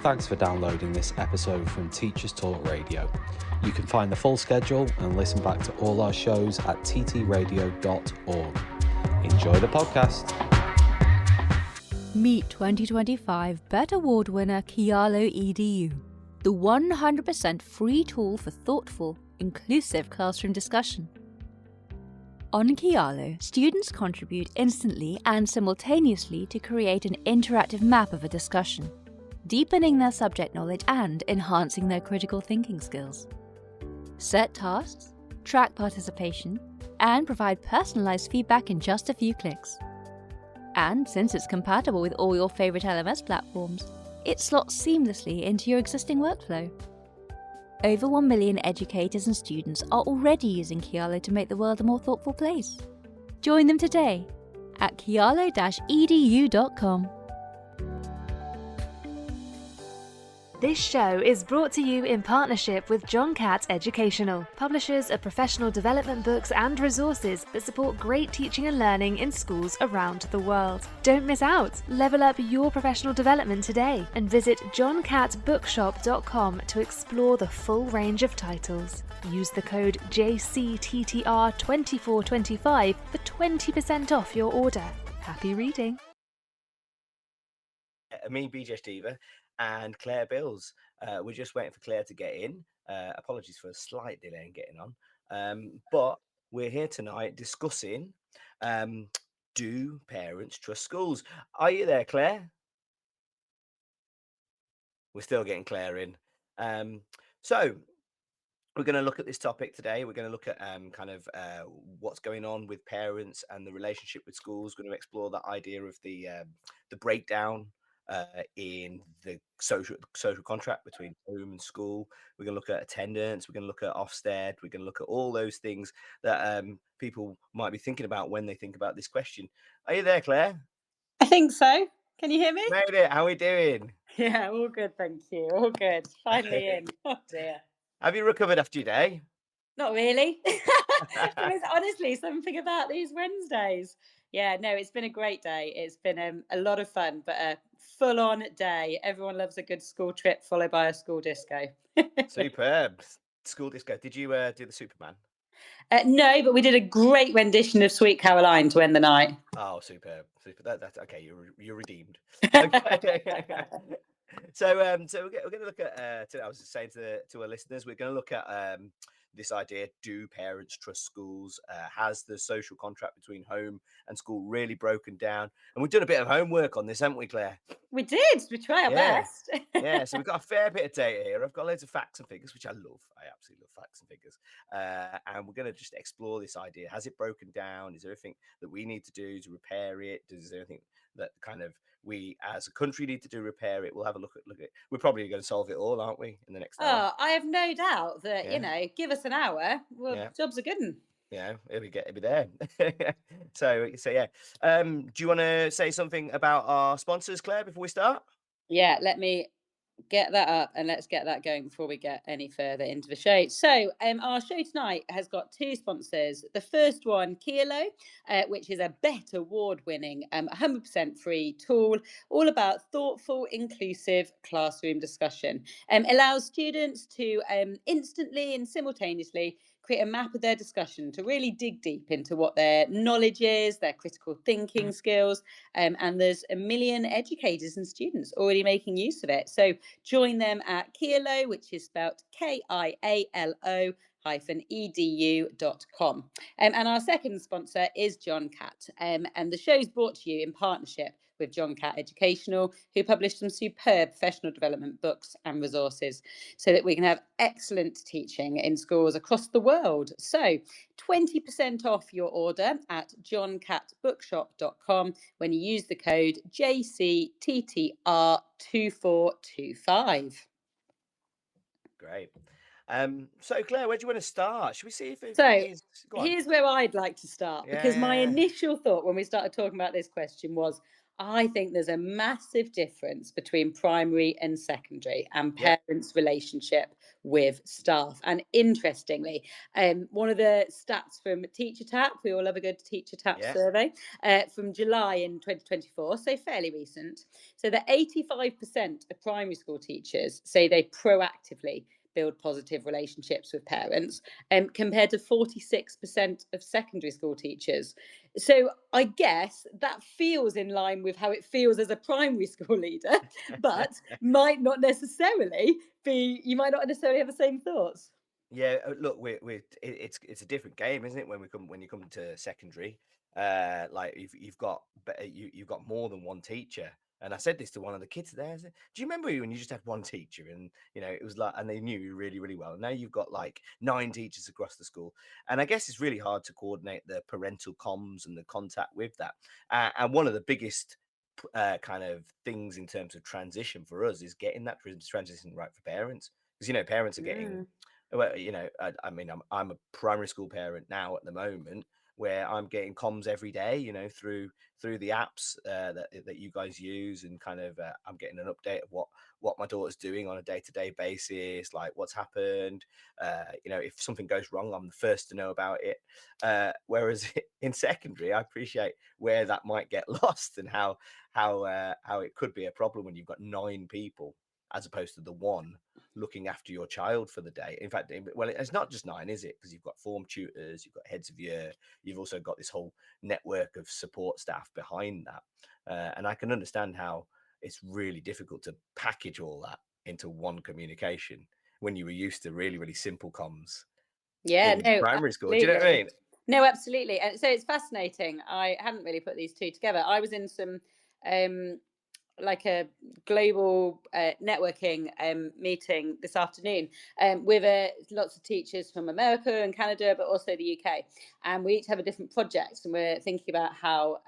Thanks for downloading this episode from Teachers Talk Radio. You can find the full schedule and listen back to all our shows at ttradio.org. Enjoy the podcast. Meet 2025 BET Award winner Kialo EDU, the 100% free tool for thoughtful, inclusive classroom discussion. On Kialo, students contribute instantly and simultaneously to create an interactive map of a discussion, deepening their subject knowledge and enhancing their critical thinking skills. Set tasks, track participation, and provide personalized feedback in just a few clicks. And since it's compatible with all your favorite LMS platforms, it slots seamlessly into your existing workflow. Over 1 million educators and students are already using Kialo to make the world a more thoughtful place. Join them today at kialo-edu.com. This show is brought to you in partnership with John Catt Educational, publishers of professional development books and resources that support great teaching and learning in schools around the world. Don't miss out. Level up your professional development today and visit johncattbookshop.com to explore the full range of titles. Use the code JCTTR2425 for 20% off your order. Happy reading. Me, Beejesh Deva, and Claire Bills. We're just waiting for Claire to get in. Apologies for a slight delay in getting on. But we're here tonight discussing, do parents trust schools? Are you there, Claire? We're still getting Claire in. So we're going to look at this topic today. We're going to look at what's going on with parents and the relationship with schools. We're going to explore that idea of the breakdown in the social contract between home and school. We're going to look at attendance. We're going to look at Ofsted. We're going to look at all those things that people might be thinking about when they think about this question. Are you there, Claire? I think so. Can you hear me? Made it. How are we doing? Yeah, all good, thank you. All good. Finally in. Oh dear. Have you recovered after your day? Not really. There's honestly something about these Wednesdays. Yeah, no, it's been a great day. It's been a lot of fun, but a full-on day. Everyone loves a good school trip followed by a school disco. Superb. School disco. Did you do the Superman? No, but we did a great rendition of Sweet Caroline to end the night. Oh, superb. That's okay. You're redeemed. Okay. So we're going to look at. I was just saying to our listeners, we're going to look at this idea: do parents trust schools? Has the social contract between home and school really broken down? And we've done a bit of homework on this, haven't we, Claire? We did. We try our best. Yeah. So we've got a fair bit of data here. I've got loads of facts and figures, which I love. I absolutely love facts and figures. And we're going to just explore this idea. Has it broken down? Is there anything that we need to do to repair it? Is there anything that kind of we as a country need to do repair it? We'll have a look at it. We're probably going to solve it all, aren't we, in the next hour? Oh, I have no doubt that, give us an hour. Well, job's a good one. Yeah, it'll be there. So yeah. Do you want to say something about our sponsors, Claire, before we start? Yeah, let me get that up and let's get that going before we get any further into the show. So our show tonight has got two sponsors. The first one, Kialo, which is a BET award-winning 100% free tool all about thoughtful, inclusive classroom discussion. Allows students to instantly and simultaneously create a map of their discussion to really dig deep into what their knowledge is, their critical thinking skills, and there's 1 million educators and students already making use of it. So join them at Kialo, which is spelled KIALO edu.com. And our second sponsor is John Catt. And the show's brought to you in partnership with John Catt Educational, who published some superb professional development books and resources so that we can have excellent teaching in schools across the world. So 20% off your order at johncattbookshop.com when you use the code JCTTR2425. Great. So Claire, where do you want to start? Should we see if here's where I'd like to start, because my initial thought when we started talking about this question was, I think there's a massive difference between primary and secondary and Yep. parents' relationship with staff. And interestingly, one of the stats from Teacher Tapp, we all love a good Teacher Tapp Yeah. survey, from July in 2024, so fairly recent. So that 85% of primary school teachers say they proactively build positive relationships with parents, compared to 46% of secondary school teachers. So I guess that feels in line with how it feels as a primary school leader, but might not necessarily be, you might not necessarily have the same thoughts. Yeah, look, it's a different game, isn't it? When you come to secondary, like you've got you've got more than one teacher. And I said this to one of the kids there. I said, do you remember when you just had one teacher, and it was like, and they knew you really, really well. Now you've got like 9 teachers across the school, and I guess it's really hard to coordinate the parental comms and the contact with that. And one of the biggest kind of things in terms of transition for us is getting that transition right for parents, because parents are getting, Mm. well, I mean, I'm a primary school parent now at the moment, where I'm getting comms every day, through the apps that you guys use, and kind of I'm getting an update of what my daughter's doing on a day-to-day basis, like what's happened. If something goes wrong, I'm the first to know about it. Whereas in secondary, I appreciate where that might get lost, and how it could be a problem when you've got 9 people as opposed to the one looking after your child for the day. In fact, well, it's not just 9, is it? Because you've got form tutors, you've got heads of year, you've also got this whole network of support staff behind that. And I can understand how it's really difficult to package all that into one communication when you were used to really, really simple comms Yeah, in no, primary school. Do you know what I absolutely. mean? No, absolutely. And so it's fascinating. I hadn't really put these two together. I was in some um like a global networking meeting this afternoon, with lots of teachers from America and Canada, but also the UK. And we each have a different project, and we're thinking about how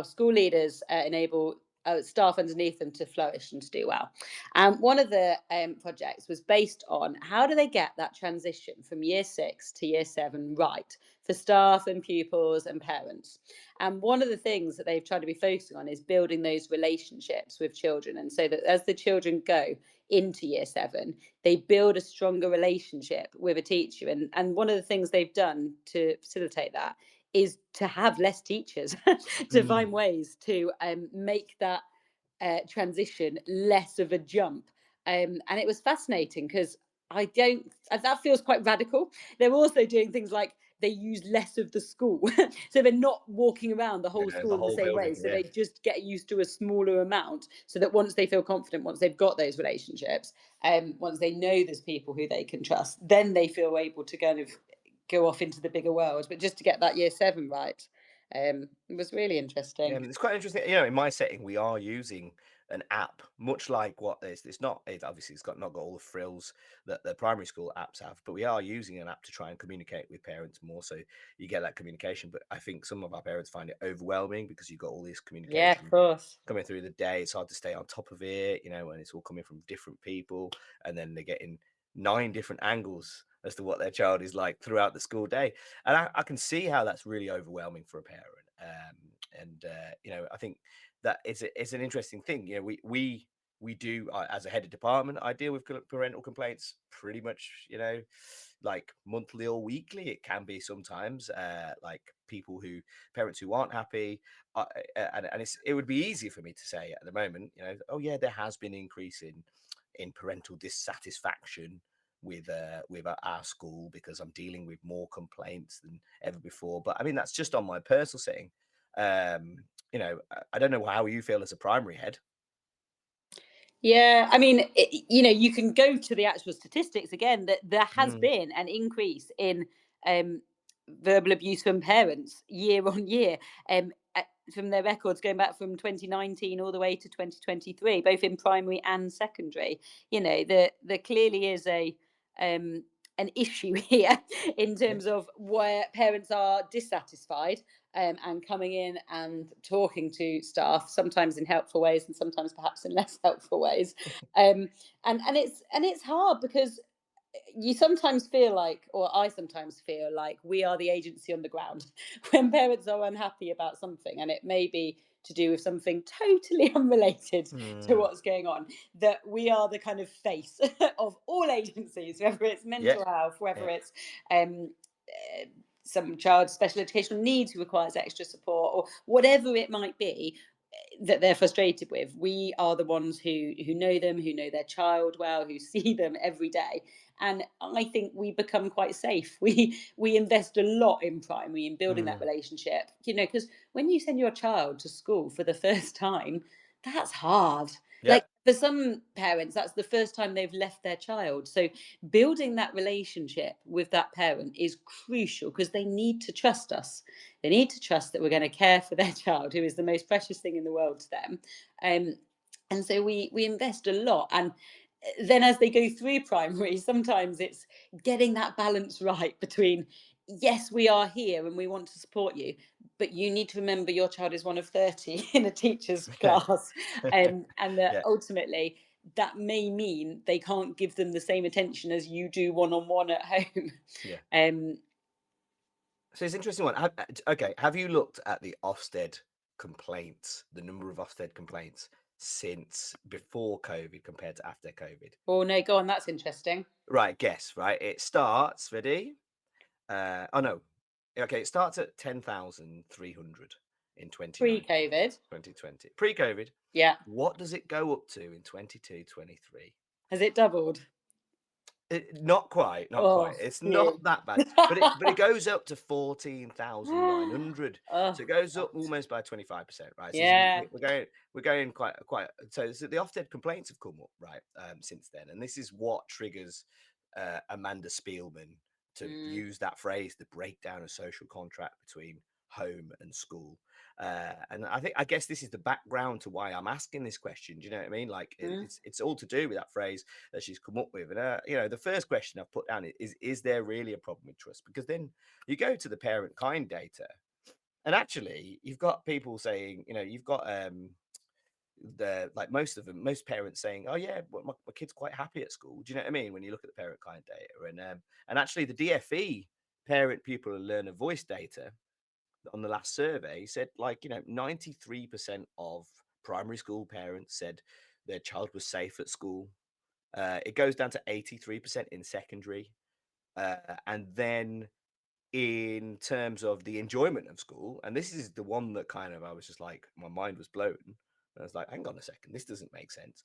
school leaders enable staff underneath them to flourish and to do well. And one of the projects was based on how do they get that transition from year 6 to year 7 right for staff and pupils and parents. And one of the things that they've tried to be focusing on is building those relationships with children. And so that as the children go into year 7, they build a stronger relationship with a teacher. And one of the things they've done to facilitate that is to have less teachers, to Mm. find ways to make that transition less of a jump. And it was fascinating because that feels quite radical. They're also doing things like they use less of the school. So they're not walking around the whole Yeah, school the in the whole same building. way. So Yeah. they just get used to a smaller amount so that once they feel confident, once they've got those relationships, once they know there's people who they can trust, then they feel able to kind of go off into the bigger world. But just to get that year 7 right, it was really Yeah, interesting. it's quite interesting. In my setting, we are using an app, much like what is. It's not. It obviously it's got not got all the frills that the primary school apps have, but we are using an app to try and communicate with parents more. So you get that communication. But I think some of our parents find it overwhelming because you've got all this Yeah, of communication course. coming through the day. It's hard to stay on top of it, when it's all coming from different people, and then they're getting 9 different angles as to what their child is like throughout the school day. And I can see how that's really overwhelming for a parent. I think that it's an interesting thing. We do, as a head of department, I deal with parental complaints pretty much, like monthly or weekly. It can be sometimes, like parents who aren't happy, and it would be easy for me to say at the moment, oh yeah, there has been increase in parental dissatisfaction with our school because I'm dealing with more complaints than ever before. But I mean, that's just on my personal setting. I don't know how you feel as a primary head. Yeah, I mean, you can go to the actual statistics again that there has Mm. been an increase in um, verbal abuse from parents year on year, from their records going back from 2019 all the way to 2023, both in primary and secondary. There clearly is um, an issue here in Yeah. terms of where parents are dissatisfied, and coming in and talking to staff, sometimes in helpful ways and sometimes perhaps in less helpful ways. And it's hard because you sometimes feel like, or I sometimes feel like, we are the agency on the ground when parents are unhappy about something, and it may be to do with something totally unrelated to Mm. what's going on, that we are the kind of face of all agencies, whether it's Yeah. mental health, whether Yeah. it's some child special educational needs who requires extra support, or whatever it might be that they're frustrated with. We are the ones who know them, who know their child well, who see them every day. And I think we become quite safe. We invest a lot in primary, in building that Mm. relationship, because when you send your child to school for the first time, that's hard. Yeah. Like, for some parents, that's the first time they've left their child. So building that relationship with that parent is crucial, because they need to trust us. They need to trust that we're going to care for their child, who is the most precious thing in the world to them. Um, and so we invest a lot. And then as they go through primary, sometimes it's getting that balance right between, yes, we are here and we want to support you, but you need to remember your child is one of 30 in a teacher's class, and that Yeah. ultimately that may mean they can't give them the same attention as you do one-on-one at home. Yeah. um So it's an interesting one. Okay, have you looked at the Ofsted complaints, the number of Ofsted complaints since before COVID compared to after COVID? oh no, go on, that's interesting. Right, guess, right? It starts, ready? Oh no. Okay, it starts at 10,300 in 2019, Pre-COVID. 2020. Pre-COVID. Yeah. What does it go up to in 22, 23? Has it doubled? Not quite, not Oh, quite. It's not phew. that bad, but it goes up to 14,900. Oh So it goes God. up almost by 25%, right? So Yeah. we're going quite. So the Ofsted complaints have come up, right, since then, and this is what triggers Amanda Spielman to Mm, use that phrase, the breakdown of social contract between home and school. And I guess this is the background to why I'm asking this question. Do you know what I mean? Like mm. it's all to do with that phrase that she's come up with. And the first question I've put down is there really a problem with trust? Because then you go to the parent kind data, and actually you've got people saying, you've got the like most parents saying, oh yeah, well, my kid's quite happy at school. Do you know what I mean? When you look at the parent kind data, and actually the DFE parent pupil and learner voice data on the last survey said, like, 93% of primary school parents said their child was safe at school. It goes down to 83% in secondary. And then in terms of the enjoyment of school, and this is the one that kind of I was just like, my mind was blown. I was like, hang on a second, this doesn't make sense.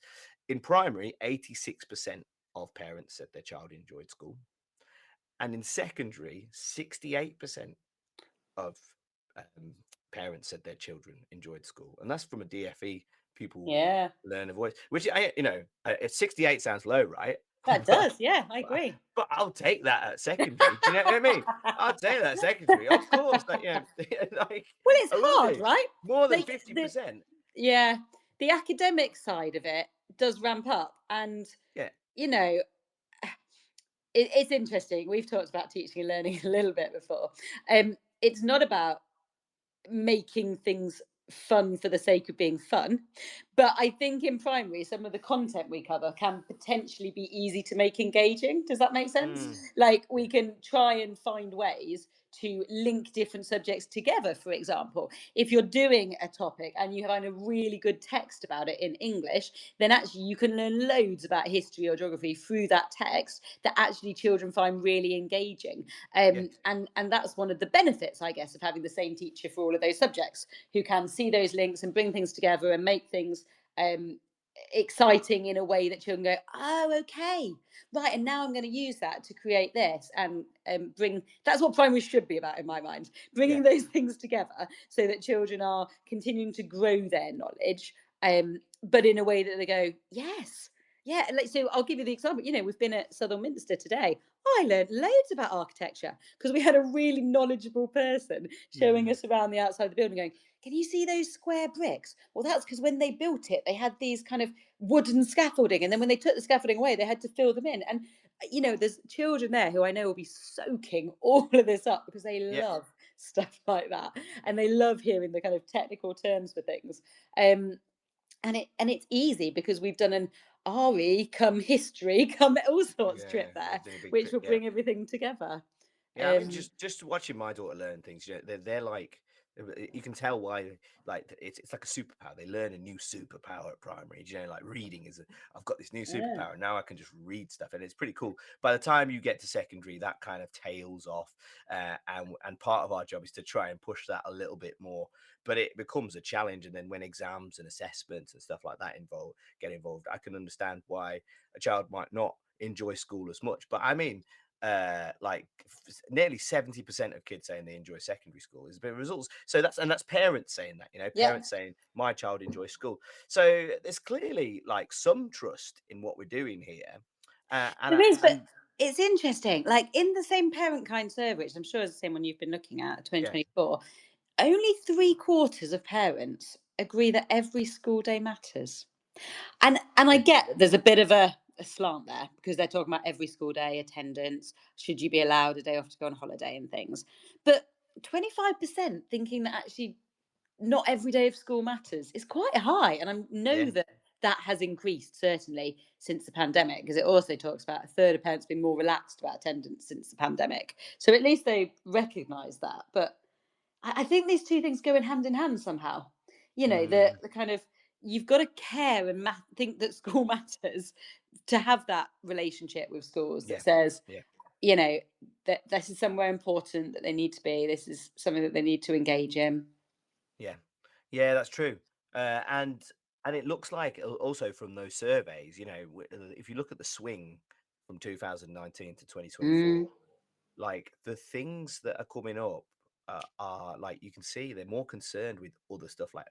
In primary, 86% of parents said their child enjoyed school. And in secondary, 68% of um, parents said their children enjoyed school, and that's from a DFE pupil Yeah. learner voice. Which 68 sounds low, right? That but, does. Yeah, I but agree. but I'll take that at secondary. Do you know what I mean? I'll take that at secondary, of course. Like, like Well, it's I will hard, do right? more than Like 50%. yeah, the academic side of it does ramp up, and Yeah, you know, it's interesting. We've talked about teaching and learning a little bit before. It's not about making things fun for the sake of being fun. But I think in primary, some of the content we cover can potentially be easy to make engaging. Does that make sense? mm, Like, yeah, we can try and find ways to link different subjects together. For example, if you're doing a topic and you find a really good text about it in English, then actually you can learn loads about history or geography through that text that actually children find really engaging. yeah, And that's one of the benefits, I guess, of having the same teacher for all of those subjects, who can see those links and bring things together and make things um, exciting in a way that children go, oh, okay, right, and now I'm going to use that to create this, and bring. That's what primary should be about, in my mind, yeah, bringing those things together so that children are continuing to grow their knowledge, but in a way that they go, yes. Yeah, like, so I'll give you the example. We've been at Southern Minster today. I learned loads about architecture because we had a really knowledgeable person showing mm, us around the outside of the building, going, can you see those square bricks? Well, that's because when they built it, they had these kind of wooden scaffolding. And then when they took the scaffolding away, they had to fill them in. And, there's children there who I know will be soaking all of this up because they yeah, love stuff like that. And they love hearing the kind of technical terms for things. Um, and it's easy because we've done an RE come history come all sorts yeah. trip there, Doing a big which trip, will yeah. bring everything together. Yeah, I mean, Um, just watching my daughter learn things, they're like You can tell why, like it's like a superpower. They learn a new superpower at primary. You know, like reading is. I've got this new Yeah. superpower now. I can just read stuff, and it's pretty cool. By the time you get to secondary, that kind of tails off, and part of our job is to try and push that a little bit more. But it becomes a challenge, and then when exams and assessments and stuff like that get involved, I can understand why a child might not enjoy school as much. But I mean, like nearly 70% of kids saying they enjoy secondary school is a bit of results. So that's parents saying that, Yeah. parents saying my child enjoys school. So there's clearly like some trust in what we're doing here. There is, but it's interesting. Like in the same parent kind survey, which I'm sure is the same one you've been looking at, yeah, 2024, only 3/4 of parents agree that every school day matters. And I yeah, get there's a bit of a slant there because they're talking about every school day attendance. Should you be allowed a day off to go on holiday and things? But 25% thinking that actually not every day of school matters is quite high. And I know yeah, that that has increased certainly since the pandemic, because it also talks about a third of parents being more relaxed about attendance since the pandemic. So at least they recognise that. But I think these two things go in hand somehow. You know, mm, the kind of you've got to care and think that school matters to have that relationship with schools that yeah, says, yeah, you know, that this is somewhere important that they need to be. This is something that they need to engage in. yeah, yeah. That's true. And it looks like also from those surveys, if you look at the swing from 2019 to Mm, 2024, like the things that are coming up are like you can see they're more concerned with other stuff like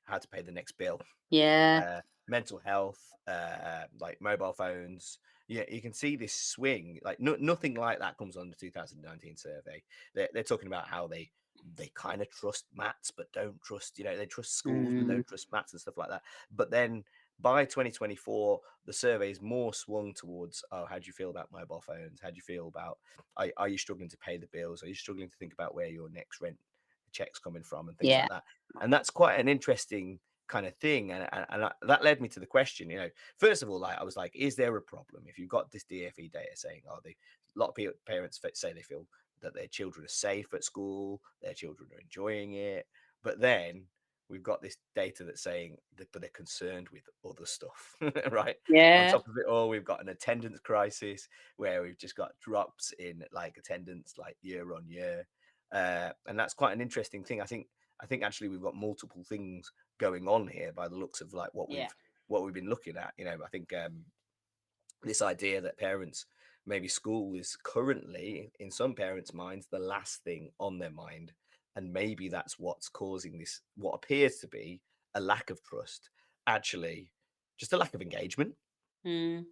how to pay the next bill, yeah, mental health, like mobile phones. Yeah, you can see this swing. Like nothing like that comes on the 2019 survey. They're talking about how they kind of trust maths but don't trust. They trust schools but mm, don't trust maths and stuff like that. But then by 2024, the survey is more swung towards, oh, how do you feel about mobile phones? How do you feel about, are you struggling to pay the bills? Are you struggling to think about where your next rent check's coming from and things yeah, like that? And that's quite an interesting kind of thing. That led me to the question, first of all, like I was like, is there a problem if you've got this DFE data saying, oh, a lot of parents say they feel that their children are safe at school, their children are enjoying it, but then we've got this data that's saying that, but they're concerned with other stuff, right? On yeah, top of it all, we've got an attendance crisis where we've just got drops in like attendance, like year on year, and that's quite an interesting thing. I think actually we've got multiple things going on here by the looks of like yeah. what we've been looking at. I think this idea that parents maybe school is currently in some parents' minds the last thing on their mind, and maybe that's what's causing this what appears to be a lack of trust, actually just a lack of engagement. Mm.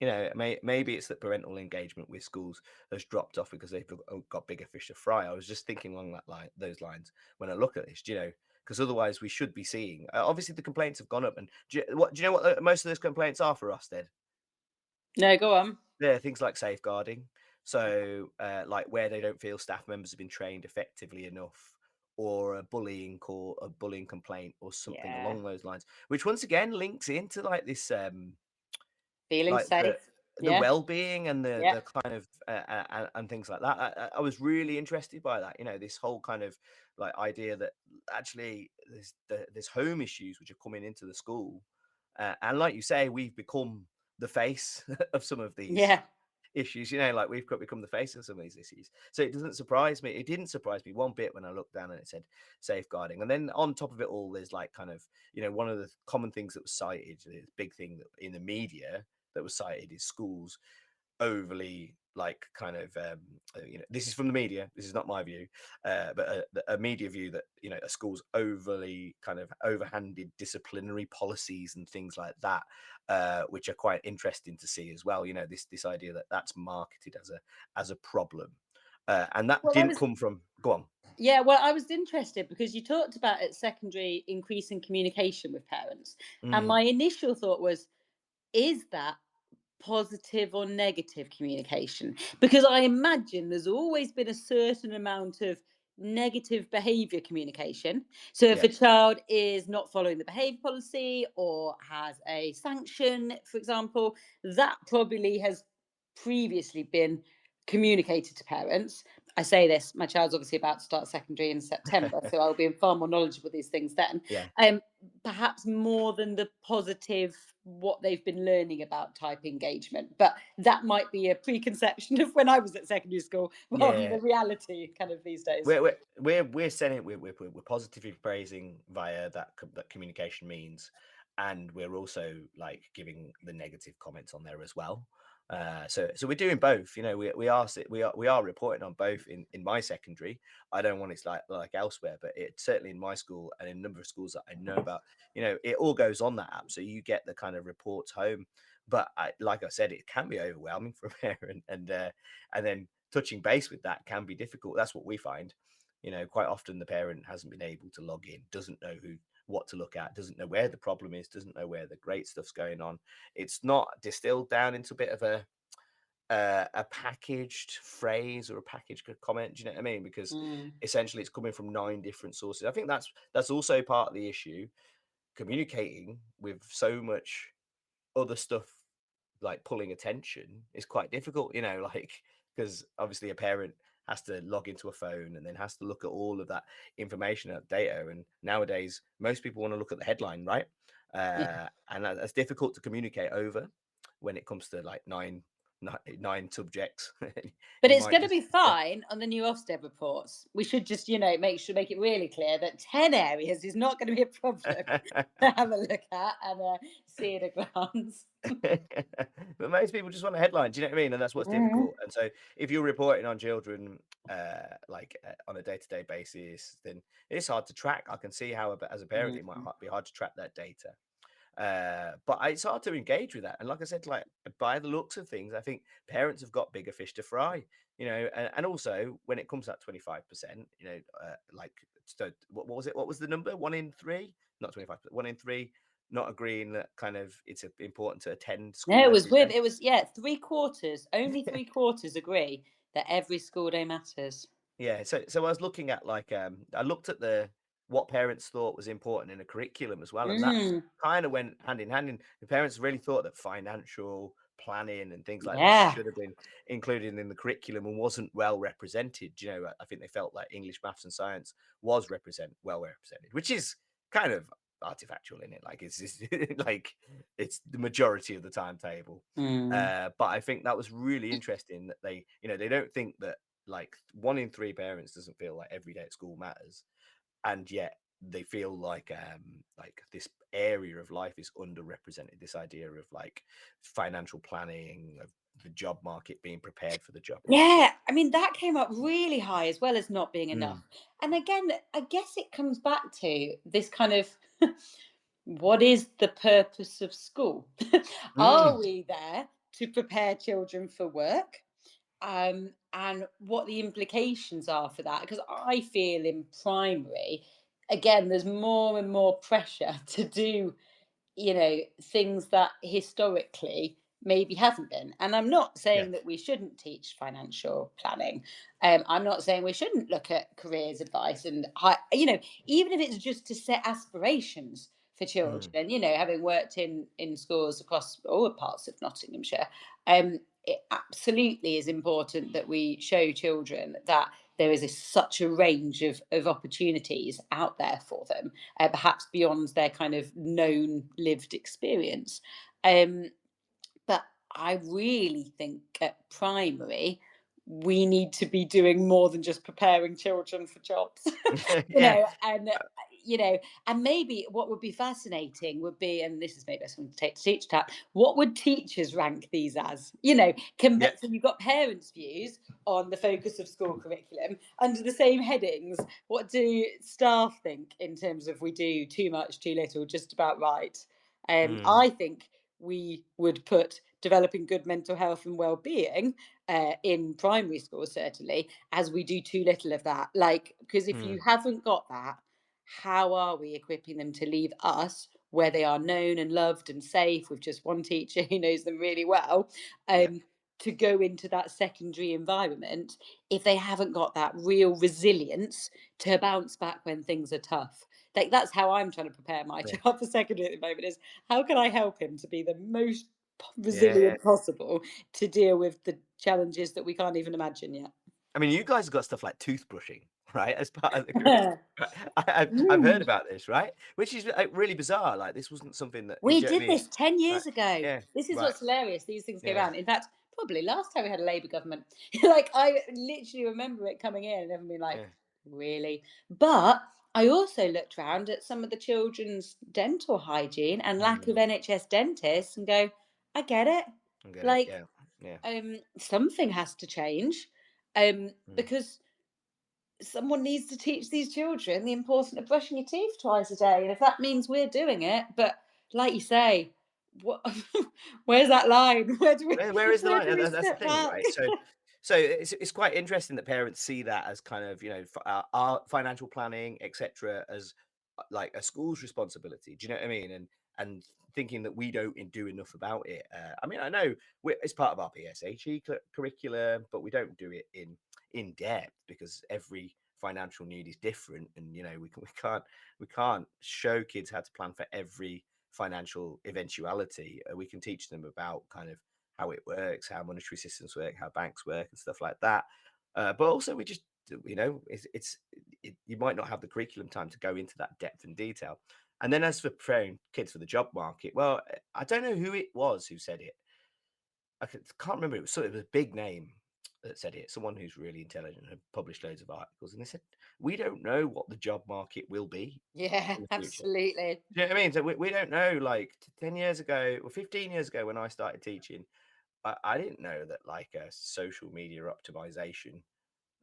Maybe it's that parental engagement with schools has dropped off because they've got bigger fish to fry. I was just thinking along those lines when I look at this, because otherwise we should be seeing. Obviously, the complaints have gone up, and do you know what most of those complaints are for us? Then No, go on. yeah, things like safeguarding. So, like where they don't feel staff members have been trained effectively enough, or a bullying call, a bullying complaint, or something Yeah, along those lines, which once again links into like this feeling like safe. the Yeah, well-being and the yeah, the kind of and things like that. I was really interested by that. This whole kind of like idea that actually there's home issues which are coming into the school, and like you say, we've become the face of some of these yeah. issues. Like we've become the face of some of these issues. So it doesn't surprise me. It didn't surprise me one bit when I looked down and it said safeguarding, and then on top of it all, there's like kind of one of the common things that was cited, the big thing that in the media that was cited is schools overly like kind of this is from the media, this is not my view, but a media view that a school's overly kind of overhanded disciplinary policies and things like that, which are quite interesting to see as well. This idea that that's marketed as a problem, and that Well, I didn't was come from go on. Yeah, well, I was interested because you talked about at secondary increasing communication with parents. And Mm, my initial thought was, is that positive or negative communication? Because I imagine there's always been a certain amount of negative behavior communication. So if yeah, a child is not following the behavior policy or has a sanction, for example, that probably has previously been communicated to parents. I say this, my child's obviously about to start secondary in September, so I'll be far more knowledgeable with these things then. Yeah. Perhaps more than the positive, what they've been learning about type engagement. But that might be a preconception of when I was at secondary school rather than Yeah. the reality kind of these days. We're saying we're positively praising via that communication means, and we're also like giving the negative comments on there as well. So we're doing both. You know, we are reporting on both in my secondary. I don't want it's like elsewhere, but it's certainly in my school and in a number of schools that I know about. You know, it all goes on that app, so you get the kind of reports home. But like I said, it can be overwhelming for a parent, and then touching base with that can be difficult. That's what we find. You know, quite often the parent hasn't been able to log in, doesn't know what to look at, doesn't know where the problem is, doesn't know where the great stuff's going on. It's not distilled down into a bit of a packaged phrase or a packaged comment. Do you know what I mean? Because Mm. essentially it's coming from 9 different sources. I think that's also part of the issue. Communicating with so much other stuff like pulling attention is quite difficult, you know, like because obviously a parent has to log into a phone and then has to look at all of that information and data. And nowadays, most people want to look at the headline, right? Yeah. And that's difficult to communicate over when it comes to like nine subjects. But You it's might going to just be fine on the new Ofsted reports. We should just, make it really clear that 10 areas is not going to be a problem to have a look at and see at a glance. But most people just want a headline. Do you know what I mean? And that's what's Mhm. difficult. And so, if you're reporting on children, on a day-to-day basis, then it's hard to track. I can see how, as a parent, it might Mhm. be hard to track that data. But it's hard to engage with that. And like I said, like by the looks of things, I think parents have got bigger fish to fry. You know, and also when it comes to that 25%, you know, like so what was it? What was the number? 1 in 3, not 25%, 1 in 3 not agreeing that kind of important to attend No, school every day. it was, yeah, three quarters, only three quarters agree that every school day matters. Yeah, so I was looking at like I looked at the what parents thought was important in a curriculum as well, and that Mm, kind of went hand in hand. And the parents really thought that financial planning and things like this yeah. should have been included in the curriculum and wasn't well represented. You know, I think they felt like English, maths, and science was well represented, which is kind of artifactual in it. Like it's like it's the majority of the timetable. Mm. But I think that was really interesting that they don't think that like 1 in 3 parents doesn't feel like every day at school matters, and yet they feel like this area of life is underrepresented. This idea of like financial planning, of the job market, being prepared for the job market. Yeah, I mean, that came up really high as well as not being enough. Mm. And again, I guess it comes back to this kind of what is the purpose of school? Are Mm. we there to prepare children for work? And what the implications are for that? Because I feel in primary, again, there's more and more pressure to do things that historically maybe hasn't been. And I'm not Yeah. saying that we shouldn't teach financial planning. I'm not saying we shouldn't look at careers advice and even if it's just to set aspirations for Mm. children. Having worked in schools across all parts of Nottinghamshire, it absolutely is important that we show children that there is such a range of opportunities out there for them, perhaps beyond their kind of known lived experience. Um, but I really think at primary, we need to be doing more than just preparing children for jobs. you Yeah. know, and uh, you know, and maybe what would be fascinating would be, and this is maybe something to take to teach tap. What would teachers rank these as? Yeah. So you've got parents' views on the focus of school curriculum under the same headings. What do staff think in terms of we do too much, too little, just about right? Mm. I think we would put developing good mental health and well-being in primary school, certainly, as we do too little of that. Like, because if you Mm. haven't got that, how are we equipping them to leave us where they are known and loved and safe with just one teacher who knows them really well, Yeah. to go into that secondary environment if they haven't got that real resilience to bounce back when things are tough? Like, that's how I'm trying to prepare my Yeah. child for secondary at the moment, is how can I help him to be the most Yeah. resilient possible to deal with the challenges that we can't even imagine yet? I mean, you guys have got stuff like toothbrushing, right, as part of the curriculum. I've heard Mm. about this, right? Which is really bizarre. Like this wasn't something that We do you know what I did mean? this 10 Right. years ago. Yeah. This is Right. what's hilarious. These things go Yeah. around. In fact, probably last time we had a Labour government, like I literally remember it coming in and everyone being like, Yeah. really? But I also looked around at some of the children's dental hygiene and lack of Mm, NHS dentists and go, I get it. I get it. Like, Yeah. Yeah. something has to change. Mm. Because someone needs to teach these children the importance of brushing your teeth twice a day. And if that means we're doing it, but like you say, what where's that line? Where is the Where line? do we That's the step thing, back? right? So it's quite interesting that parents see that as kind of our financial planning, etc., as like a school's responsibility. Do you know what I mean? And thinking that we don't do enough about it. I mean, I know it's part of our PSHE curriculum, but we don't do it in depth because every financial need is different, and we can't show kids how to plan for every financial eventuality. We can teach them about kind of how it works, how monetary systems work, how banks work, and stuff like that. But also, we just, you might not have the curriculum time to go into that depth and detail. And then, as for preparing kids for the job market, well, I don't know who it was who said it. Can't remember. It was sort of a big name that said it. Someone who's really intelligent and had published loads of articles, and they said we don't know what the job market will be Yeah, in the future. absolutely. Do you know what I mean? So we don't know, like 10 years ago or 15 years ago when I started teaching, I didn't know that like a social media optimization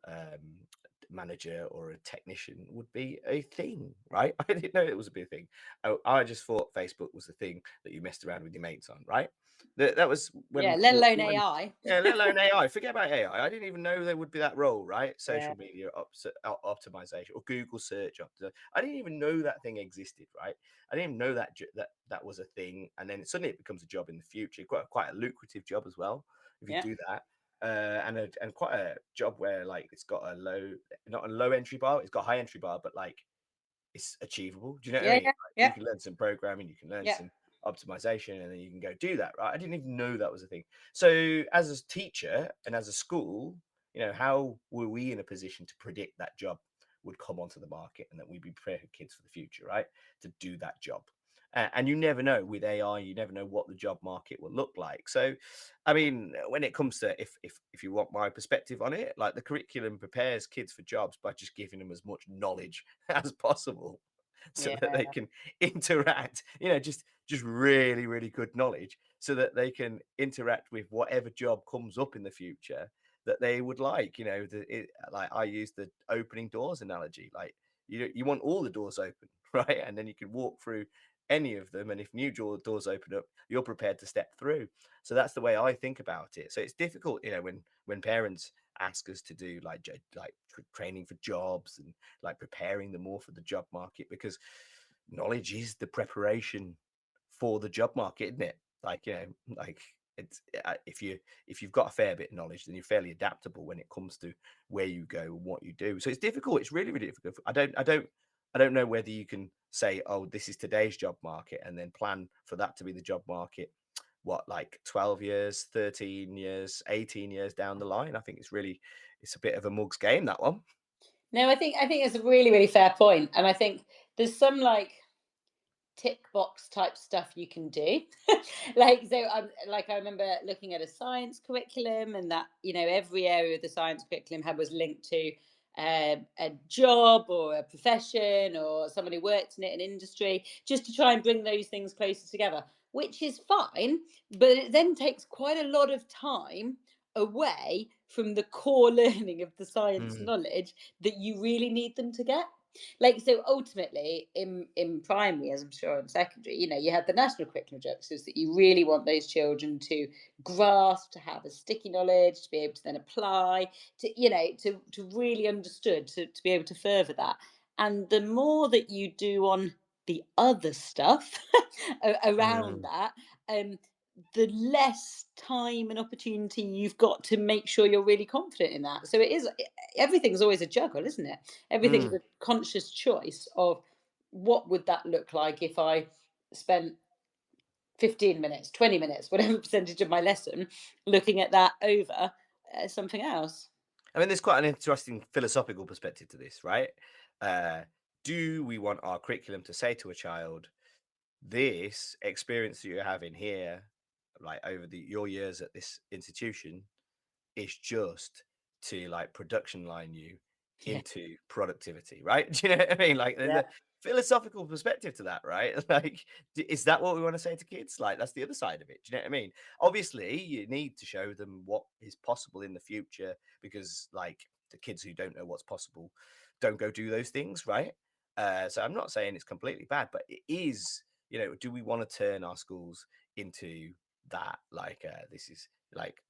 um, manager or a technician would be a thing, right? I didn't know it was a big thing. I just thought Facebook was the thing that you messed around with your mates on, right? That was Yeah, when, let alone when AI. yeah, let alone AI. Forget about AI. I didn't even know there would be that role, right? Yeah, Social media optimization or Google search optimization. I didn't even know that thing existed, right? I didn't even know that was a thing, and then suddenly it becomes a job in the future. Quite a lucrative job as well if you yeah, do that, and quite a job where like it's got not a low entry bar, it's got a high entry bar, but like it's achievable. Do you know what I yeah, mean? yeah, Like, you yeah, can learn some programming, you can learn yeah, some optimization, and then you can go do that, right? I didn't even know that was a thing. So, as a teacher and as a school, how were we in a position to predict that job would come onto the market and that we'd be preparing kids for the future, right? To do that job. And you never know with AI, you never know what the job market will look like. So, I mean, when it comes to if you want my perspective on it, like the curriculum prepares kids for jobs by just giving them as much knowledge as possible so that they yeah, can interact, just really, really good knowledge so that they can interact with whatever job comes up in the future that they would like. Like I use the opening doors analogy. Like you want all the doors open, right? And then you can walk through any of them. And if new doors open up, you're prepared to step through. So that's the way I think about it. So it's difficult, when parents ask us to do like training for jobs and like preparing them more for the job market, because knowledge is the preparation for the job market, isn't it? Like it's if you've got a fair bit of knowledge, then you're fairly adaptable when it comes to where you go and what you do. So it's difficult. It's really, really difficult. I don't know whether you can say, oh, this is today's job market and then plan for that to be the job market, what, like 12 years, 13 years, 18 years down the line. I think it's a bit of a mug's game, that one. No, I think it's a really, really fair point, and I think there's some like tick box type stuff you can do. Like I remember looking at a science curriculum, and that every area of the science curriculum was linked to a job or a profession or someone who worked in it, an industry, just to try and bring those things closer together, which is fine, but it then takes quite a lot of time away from the core learning of the science Mm, knowledge that you really need them to get. Like, so ultimately in primary, as I'm sure in secondary, you have the national curriculum objectives that you really want those children to grasp, to have a sticky knowledge, to be able to then apply, to really understood, to be able to further that. And the more that you do on the other stuff around mm, that, the less time and opportunity you've got to make sure you're really confident in that. So everything's always a juggle, isn't it? Everything's mm, a conscious choice of what would that look like if I spent 15 minutes, 20 minutes, whatever percentage of my lesson looking at that over something else. I mean, there's quite an interesting philosophical perspective to this, right? Uh, do we want our curriculum to say to a child, this experience that you're having here, like over your years at this institution, is just to like production line you Yeah. into productivity, right? Do you know what I mean? Like there's Yeah. a philosophical perspective to that, right? Like, is that what we want to say to kids? Like, that's the other side of it. Do you know what I mean? Obviously, you need to show them what is possible in the future because, like, the kids who don't know what's possible don't go do those things, right? So I'm not saying it's completely bad, but it is, do we want to turn our schools into that? Like, this is like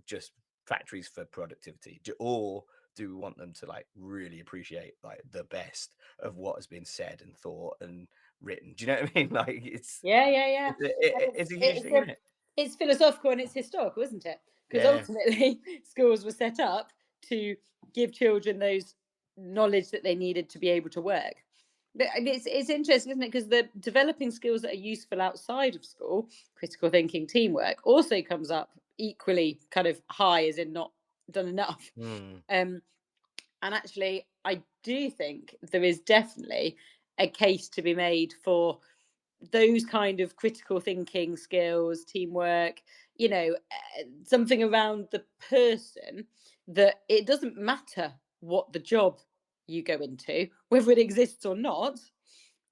just factories for productivity, or do we want them to like really appreciate like the best of what has been said and thought and written? Do you know what I mean? Like Yeah, yeah, yeah. it's a huge It's thing, isn't it? it's philosophical and it's historical, isn't it? Because Yeah. ultimately, schools were set up to give children those knowledge that they needed to be able to work. But it's interesting, isn't it? Because the developing skills that are useful outside of school, critical thinking, teamwork, also comes up equally kind of high, as in not done enough. Mm, Um, and actually, I do think there is definitely a case to be made for those kind of critical thinking skills, teamwork, something around the person, that it doesn't matter what the job you go into, whether it exists or not.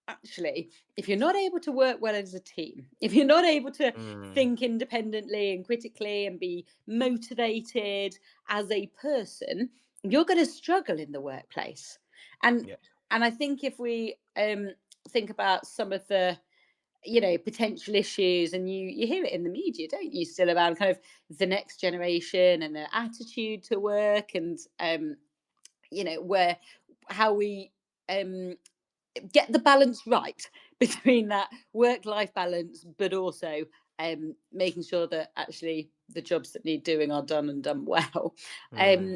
Actually, if you're not able to work well as a team, if you're not able to mm, think independently and critically and be motivated as a person, you're going to struggle in the workplace. And yeah. and I think if we think about some of the potential issues, and you hear it in the media, don't you, still around kind of the next generation and their attitude to work, and where how we um get the balance right between that work life balance, but also making sure that actually the jobs that need doing are done and done well. Mm,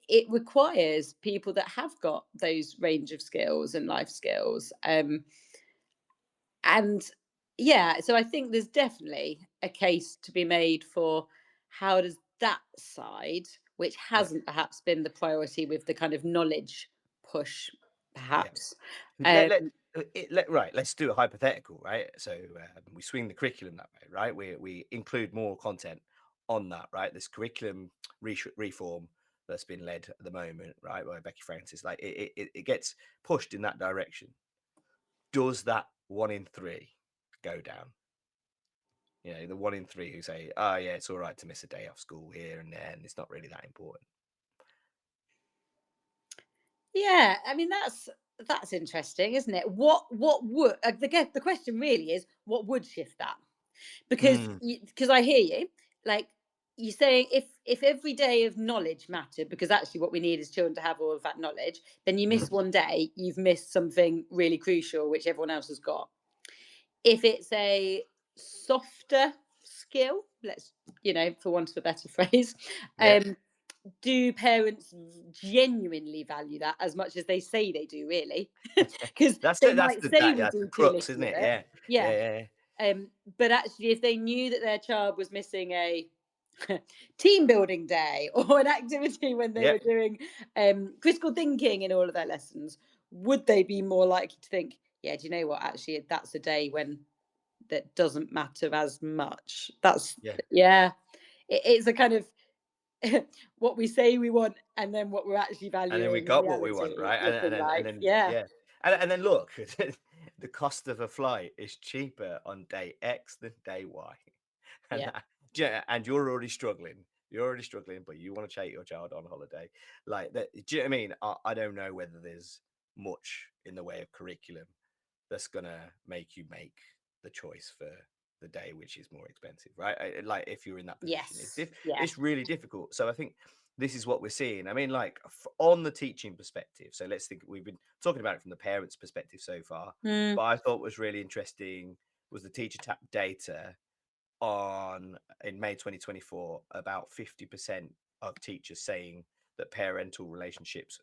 It requires people that have got those range of skills and life skills. And yeah, so I think there's definitely a case to be made for how does that side, which yeah. hasn't perhaps been the priority with the kind of knowledge push, Yeah. perhaps. Let, let, Um, right, let's do a hypothetical, right? So we swing the curriculum that way, right? We include more content on that, right? This curriculum reform that's been led at the moment, right, by Becky Francis, like it gets pushed in that direction. Does that 1 in 3 go down? The 1 in 3 who say, "Oh yeah, it's all right to miss a day off school here and there, and it's not really that important." Yeah, I mean that's interesting, isn't it? What would the question really is, what would shift that? Mm, Because I hear you, like you say, if every day of knowledge mattered, because actually what we need is children to have all of that knowledge, then you mm, miss one day, you've missed something really crucial which everyone else has got. If it's a softer skill, let's for want of a better phrase, yeah, um, do parents genuinely value that as much as they say they do, really? Because they that's might say we that's the do too crux, little isn't of it? it. Yeah, Yeah. yeah, yeah, But actually, if they knew that their child was missing a team building day or an activity when they yeah. were doing critical thinking in all of their lessons, would they be more likely to think, yeah, do you know what? Actually, that's a day when that doesn't matter as much. That's Yeah. yeah. It's a kind of what we say we want and then what we're actually And then we valuing in got what we want, reality right? looking And like. then Yeah. yeah, and then look, the cost of a flight is cheaper on day X than day Y, and Yeah. yeah, and you're already struggling. You're already struggling, but you want to take your child on holiday, like that. Do you know what I mean? I don't know whether there's much in the way of curriculum that's gonna make you make the choice for the day which is more expensive, right? Like if you're in that position, Yes. Yeah. it's really difficult. So I think this is what we're seeing. I mean, like on the teaching perspective. So let's think. We've been talking about it from the parents' perspective so far, Mm, but I thought was really interesting was the teacher tap data on in May 2024 about 50% of teachers saying that parent relationships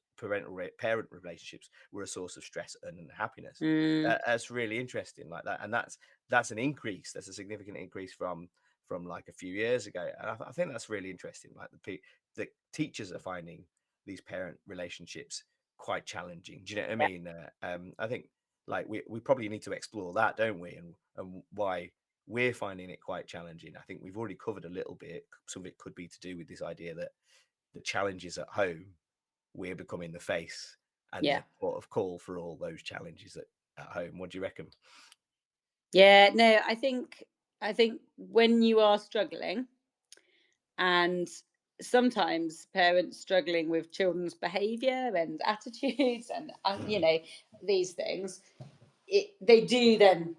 were a source of stress and unhappiness. mm. That's really interesting, like that, and that's an increase. That's a significant increase from like a few years ago, and I think that's really interesting. Like the teachers are finding these parent relationships quite challenging. Do you know what I mean? I think like we probably need to explore that, don't we? And why we're finding it quite challenging. I think we've already covered a little bit. Some of it could be to do with this idea that the challenges at home, we're becoming the face and Yeah. the port of call for all those challenges at home. What do you reckon? Yeah, no, I think when you are struggling, and sometimes parents struggling with children's behavior and attitudes and these things, they do then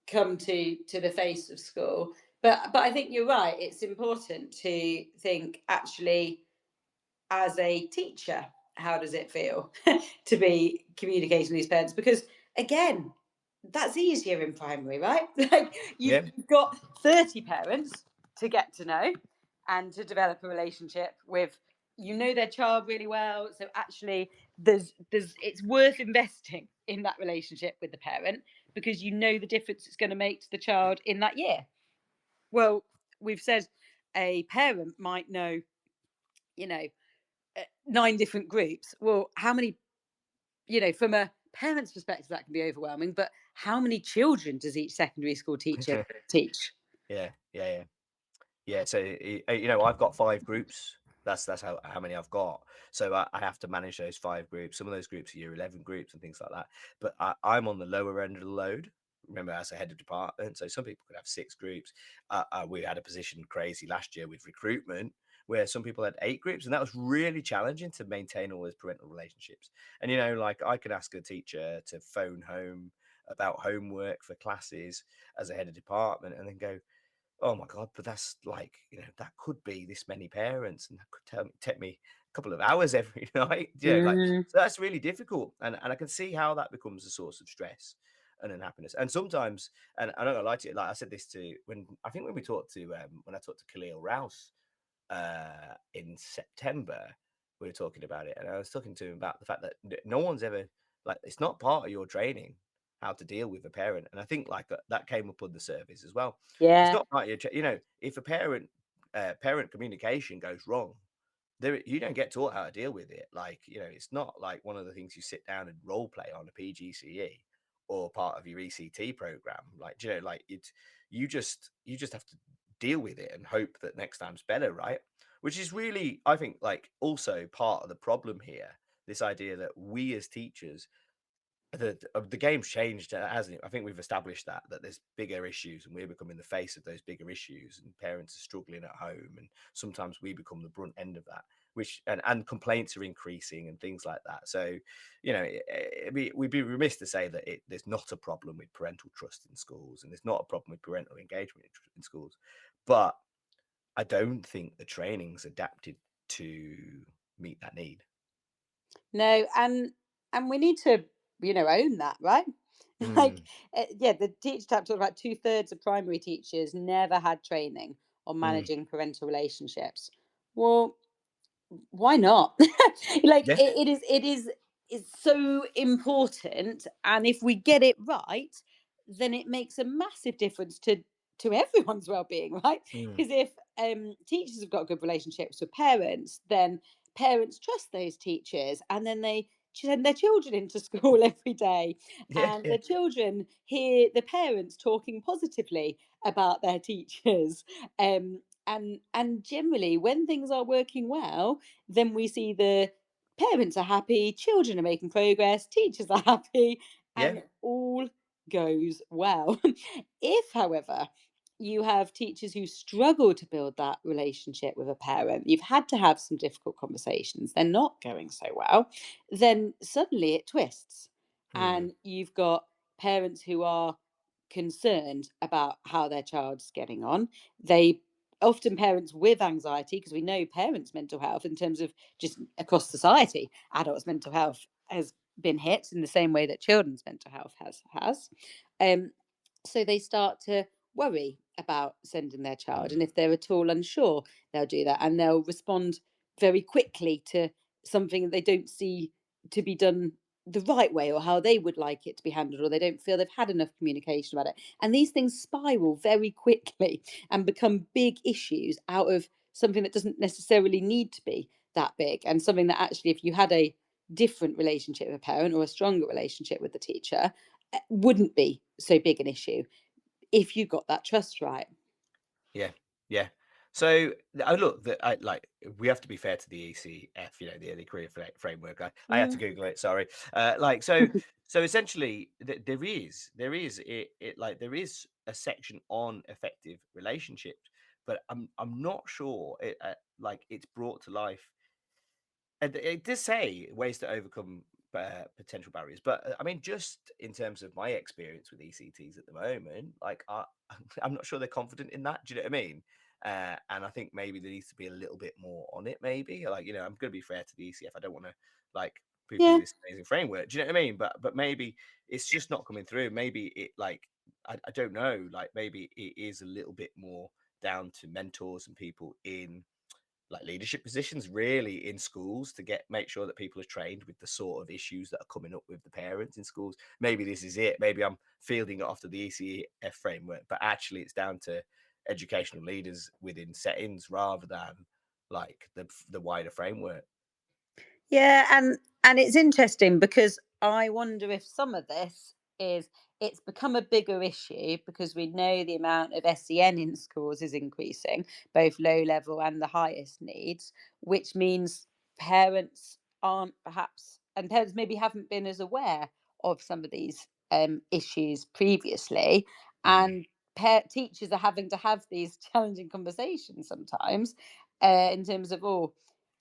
come to the face of school. But I think you're right, it's important to think, actually, as a teacher, how does it feel to be communicating with these parents? Because again, that's easier in primary, right? Like Yeah. you've got 30 parents to get to know and to develop a relationship with. You know their child really well, so actually there's it's worth investing in that relationship with the parent, because you know the difference it's going to make to the child in that year. Well, we've said a parent might know, you know 9 different groups. Well, how many, from a parent's perspective, that can be overwhelming, but how many children does each secondary school teacher teach? Yeah, yeah, yeah. Yeah, so I've got 5 groups. That's how many I've got. So I have to manage those 5 groups. Some of those groups are year 11 groups and things like that. But I'm on the lower end of the load. Remember, as a head of department, so some people could have 6 groups. We had a position crazy last year with recruitment where some people had 8 groups, and that was really challenging to maintain all those parental relationships. And like I could ask a teacher to phone home about homework for classes as a head of department, and then go, oh my God, but that's like, that could be this many parents, and that could take me a couple of hours every night. Like, Mm, so that's really difficult. And I can see how that becomes a source of stress and unhappiness. And sometimes, and I'm not gonna lie to you, like I said this to when we talked to when I talked to Khalil Rouse in September, we were talking about it, and I was talking to him about the fact that no one's ever, like, it's not part of your training how to deal with a parent, and I think like that came up on the surveys as well. It's yeah. not part of your, if a parent communication goes wrong, you don't get taught how to deal with it. Like, it's not like one of the things you sit down and role play on a PGCE or part of your ECT program. Like, like you just have to deal with it and hope that next time's better, right? Which is really, I think, like also part of the problem here. This idea that we as teachers, the game's changed, hasn't it? I think we've established that there's bigger issues, and we're becoming the face of those bigger issues, and parents are struggling at home, and sometimes we become the brunt end of that. Which and complaints are increasing and things like that. So, we'd be remiss to say that there's not a problem with parental trust in schools, and there's not a problem with parental engagement in schools, but I don't think the training's adapted to meet that need. No, and we need to, own that, right? Like, Mm, yeah, the teacher tab talked about 2/3 of primary teachers never had training on mm, managing parental relationships. Well, why not? Like, yeah, it is so important, and if we get it right, then it makes a massive difference to everyone's well-being, right? mm, Because if teachers have got good relationships with parents, then parents trust those teachers, and then they send their children into school every day, yeah, and yeah, the children hear the parents talking positively about their teachers. And generally, when things are working well, then we see the parents are happy, children are making progress, teachers are happy, yeah, and all goes well. If, however, you have teachers who struggle to build that relationship with a parent, you've had to have some difficult conversations, they're not going so well, then suddenly it twists. mm, And you've got parents who are concerned about how their child's getting on. They often parents with anxiety, because we know parents' mental health, in terms of just across society, adults' mental health has been hit in the same way that children's mental health has. Um, so they start to worry about sending their child, and if they're at all unsure, they'll do that, and they'll respond very quickly to something that they don't see to be done the right way, or how they would like it to be handled, or they don't feel they've had enough communication about it, and these things spiral very quickly and become big issues out of something that doesn't necessarily need to be. that big, and something that actually, if you had a different relationship with a parent or a stronger relationship with the teacher, wouldn't be so big an issue if you got that trust right. Yeah, yeah. So, I look, that I like we have to be fair to the ECF, the Early Career Framework. I had to Mm. Google it. Sorry. So essentially, there is a section on effective relationships, but I'm not sure it's brought to life. And it does say ways to overcome potential barriers, but I mean, just in terms of my experience with ECTs at the moment, I'm not sure they're confident in that. Do you know what I mean? And I think maybe there needs to be a little bit more on it. Maybe, I'm going to be fair to the ECF. I don't want to like poo-poo Yeah. this amazing framework. Do you know what I mean? But maybe it's just not coming through. Maybe I don't know. Like maybe it is a little bit more down to mentors and people in like leadership positions really in schools to make sure that people are trained with the sort of issues that are coming up with the parents in schools. Maybe this is it. Maybe I'm fielding it off to the ECF framework, but actually it's down to educational leaders within settings rather than like the wider framework. Yeah, and it's interesting because I wonder if some of this is, it's become a bigger issue because we know the amount of SEN in schools is increasing, both low level and the highest needs, which means parents aren't perhaps, and parents maybe haven't been as aware of some of these issues previously, Mm, and teachers are having to have these challenging conversations sometimes, in terms of, oh,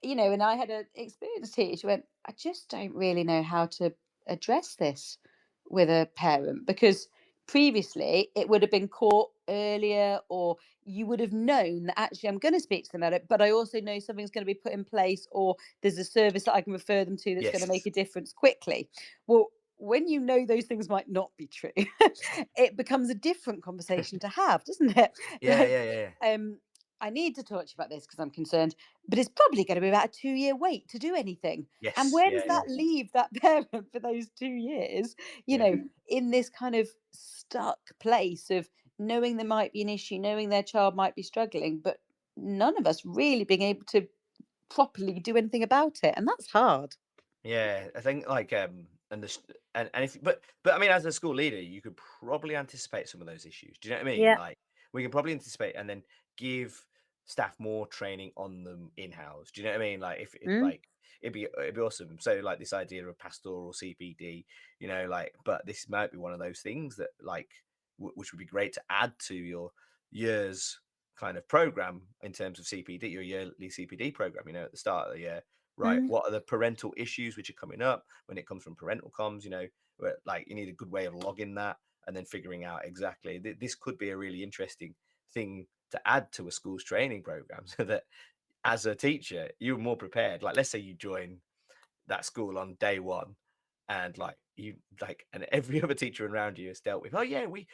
and I had an experienced teacher who went, I just don't really know how to address this with a parent, because previously it would have been caught earlier, or you would have known that actually I'm going to speak to them about it, but I also know something's going to be put in place, or there's a service that I can refer them to that's going to make yes. a difference quickly. Well, when you know those things might not be true, it becomes a different conversation to have, doesn't it? Yeah, Like, yeah, yeah, yeah. um, I need to talk to you about this because I'm concerned, but it's probably going to be about a 2-year wait to do anything. And Yes, where yeah, does yeah, that leave that parent for those 2 years, yeah. in this kind of stuck place of knowing there might be an issue, knowing their child might be struggling, but none of us really being able to properly do anything about it. And that's hard. Yeah, I think and this and if but I mean as a school leader, you could probably anticipate some of those issues. Do you know what I mean? Yeah. Like we can probably anticipate and then give staff more training on them in-house. Do you know what I mean? Like if it Mm, like it'd be awesome. So like this idea of pastoral CPD, but this might be one of those things that which would be great to add to your year's kind of program in terms of CPD, your yearly CPD program, at the start of the year. Right, mm, what are the parental issues which are coming up when it comes from parental comms? Where like you need a good way of logging that and then figuring out exactly this could be a really interesting thing to add to a school's training program so that as a teacher you're more prepared. Like let's say you join that school on day one and and every other teacher around you has dealt with, oh yeah, we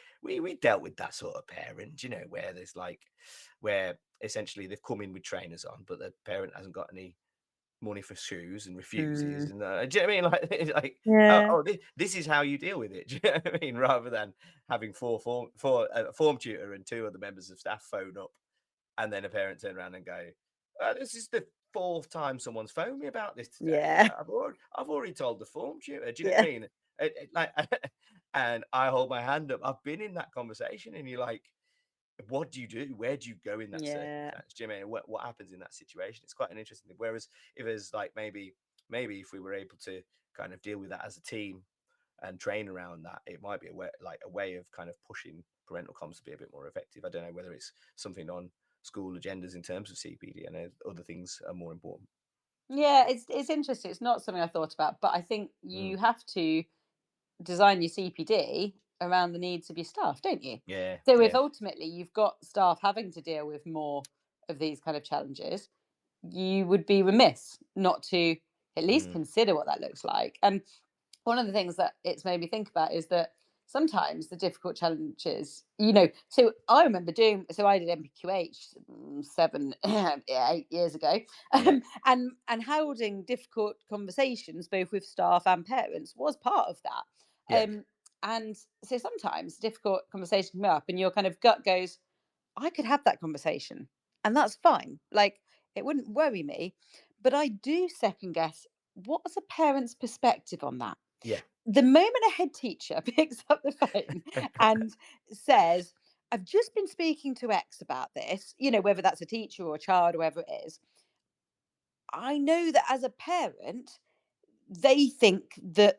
dealt with that sort of parent, where there's where essentially they've come in with trainers on but the parent hasn't got any money for shoes and refuses, mm. and do you know what I mean? Like, oh, Yeah. this is how you deal with it. Do you know what I mean? Rather than having four form tutor and two other members of staff phone up, and then a parent turn around and go, "This is the fourth time someone's phoned me about this today. Yeah. I've already told the form tutor." Do you know what Yeah. I mean? Like, and I hold my hand up. I've been in that conversation, and you're like, what do you do? Where do you go in that Yeah. circumstance? Do you know what I mean? What happens in that situation? It's quite an interesting thing. Whereas if it's like maybe if we were able to kind of deal with that as a team and train around that, it might be a way of kind of pushing parental comms to be a bit more effective. I don't know whether it's something on school agendas in terms of CPD. I know other things are more important. Yeah, it's interesting. It's not something I thought about, but I think Mm, you have to design your CPD around the needs of your staff, don't you? yeah, So if yeah. ultimately you've got staff having to deal with more of these kind of challenges, you would be remiss not to at least Mm, consider what that looks like. And one of the things that it's made me think about is that sometimes the difficult challenges, so I remember so I did MPQH 8 years ago, yeah, and holding difficult conversations both with staff and parents was part of that. yeah, And so sometimes difficult conversations come up and your kind of gut goes, I could have that conversation and that's fine. Like, it wouldn't worry me. But I do second guess, what's a parent's perspective on that? Yeah. The moment a head teacher picks up the phone and says, I've just been speaking to X about this, whether that's a teacher or a child or whoever it is, I know that as a parent, they think that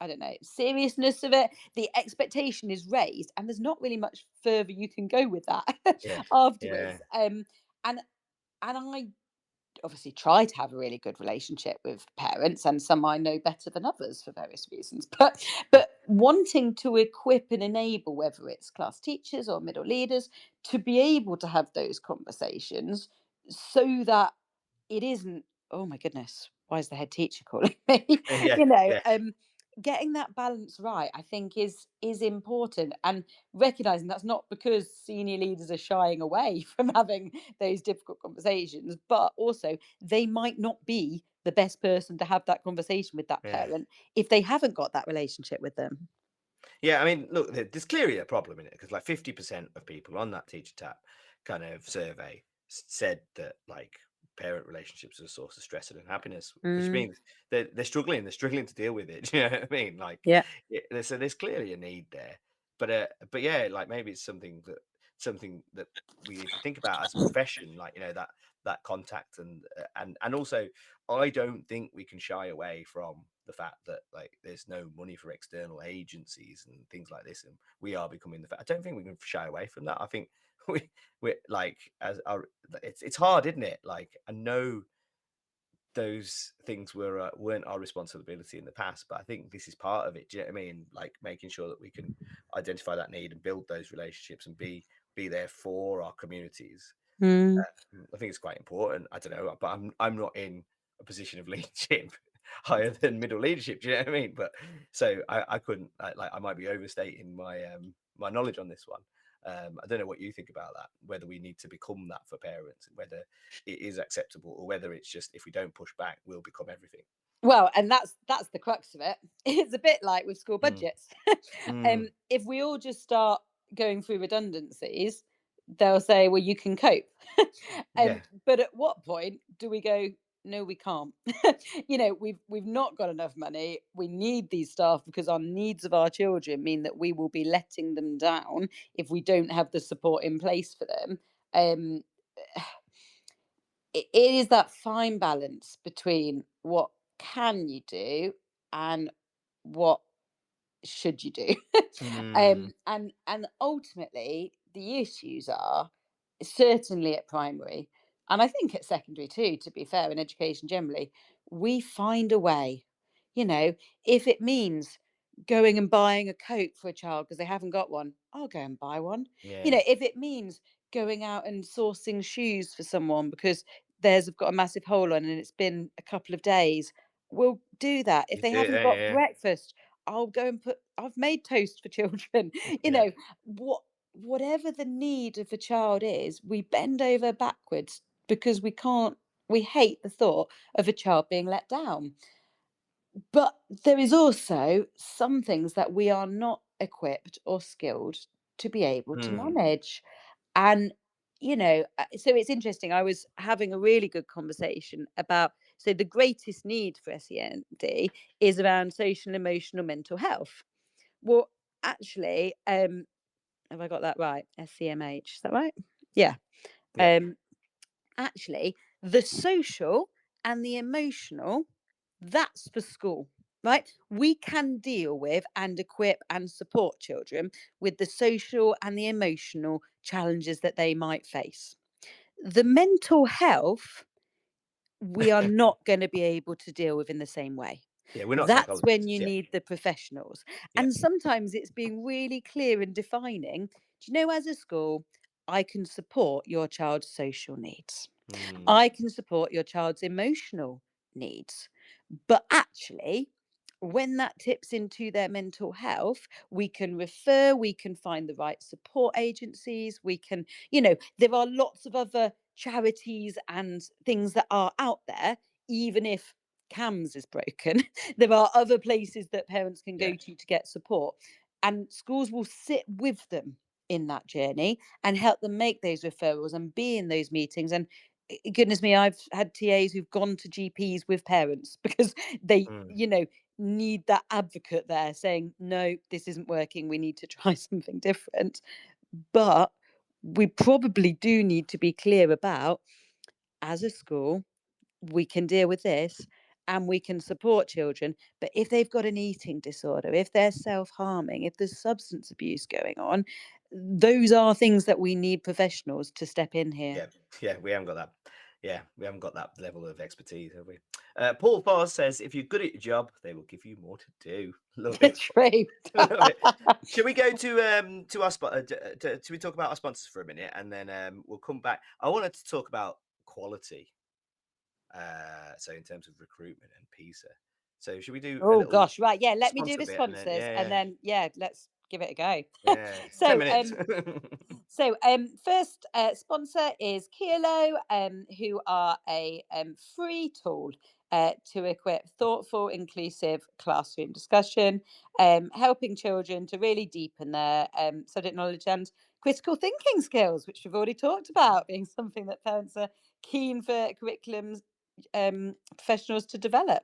I don't know, seriousness of it, the expectation is raised, and there's not really much further you can go with that Yeah. Yeah. afterwards. And I obviously try to have a really good relationship with parents, and some I know better than others for various reasons. But wanting to equip and enable, whether it's class teachers or middle leaders, to be able to have those conversations so that it isn't, oh my goodness, why is the head teacher calling me? Yeah. you know, Yeah. um, Getting that balance right, I think is important, and recognizing that's not because senior leaders are shying away from having those difficult conversations, but also they might not be the best person to have that conversation with that Yeah. parent if they haven't got that relationship with them. Yeah, I mean, look, there's clearly a problem in it because like 50% of people on that teacher tap kind of survey said that like parent relationships are a source of stress and unhappiness, which Mm, means they're struggling, to deal with it. Do you know what I mean? Like, yeah. so there's clearly a need there, but yeah, like maybe it's something that we need to think about as a profession, like that contact and also I don't think we can shy away from the fact that like there's no money for external agencies and things like this, and we are becoming the fact. I don't think we can shy away from that. I think we like as our it's hard, isn't it? Like I know those things weren't our responsibility in the past, but I think this is part of it. Do you know what I mean? Like making sure that we can identify that need and build those relationships and be there for our communities. Mm. I think it's quite important. I don't know, but I'm not in a position of leadership higher than middle leadership. Do you know what I mean? But so I couldn't like I might be overstating my knowledge on this one. I don't know what you think about that. Whether we need to become that for parents, and whether it is acceptable, or whether it's just if we don't push back, we'll become everything. Well, and that's the crux of it. It's a bit like with school Mm, budgets. mm, If we all just start going through redundancies, they'll say, "Well, you can cope." yeah, But at what point do we go? No, we can't. We've not got enough money. We need these staff because our needs of our children mean that we will be letting them down if we don't have the support in place for them. Um, it is that fine balance between what can you do and what should you do. mm, And ultimately the issues are certainly at primary, and I think at secondary too, to be fair, in education generally, we find a way. you know if it means going and buying a coat for a child because they haven't got one, I'll go and buy one. yeah, If it means going out and sourcing shoes for someone because theirs have got a massive hole on and it's been a couple of days, we'll do that. If you they do it, haven't got yeah, breakfast, I've made toast for children. you yeah, know whatever the need of a child is, we bend over backwards because we hate the thought of a child being let down. But there is also some things that we are not equipped or skilled to be able to mm, manage. And, so it's interesting. I was having a really good conversation about, so the greatest need for SEND is around social, emotional, mental health. Well, actually, have I got that right? SCMH, is that right? Yeah. yeah, Um, Actually, the social and the emotional, that's for school, right? We can deal with and equip and support children with the social and the emotional challenges that they might face. The mental health, we are not going to be able to deal with in the same way. yeah. We're not That's when psychologists, you yeah, need the professionals. yeah, And sometimes it's being really clear and defining. Do as a school, I can support your child's social needs. mm, I can support your child's emotional needs. But actually, when that tips into their mental health, we can refer, we can find the right support agencies, there are lots of other charities and things that are out there, even if CAMS is broken. There are other places that parents can yeah, go to get support. And schools will sit with them in that journey and help them make those referrals and be in those meetings. And goodness me, I've had TAs who've gone to GPs with parents because they, Mm. need that advocate there saying, no, this isn't working. We need to try something different. But we probably do need to be clear about, as a school, we can deal with this and we can support children. But if they've got an eating disorder, if they're self-harming, if there's substance abuse going on, those are things that we need professionals to step in here. Yeah, we haven't got that. Yeah, we haven't got that level of expertise, have we? Paul Foss says, if you're good at your job, they will give you more to do. Love it. True. Love it. Shall we go to our spot? Should we talk about our sponsors for a minute, and then we'll come back? I wanted to talk about quality. So in terms of recruitment and PISA. So should we do a Oh little gosh, right. Yeah, let me do sponsor the bit, and then sponsors and then let's give it a go. yeah, 10 So minutes. first sponsor is Kilo, who are a free tool to equip thoughtful, inclusive classroom discussion, helping children to really deepen their subject knowledge and critical thinking skills, which we've already talked about, being something that parents are keen for curriculums professionals to develop.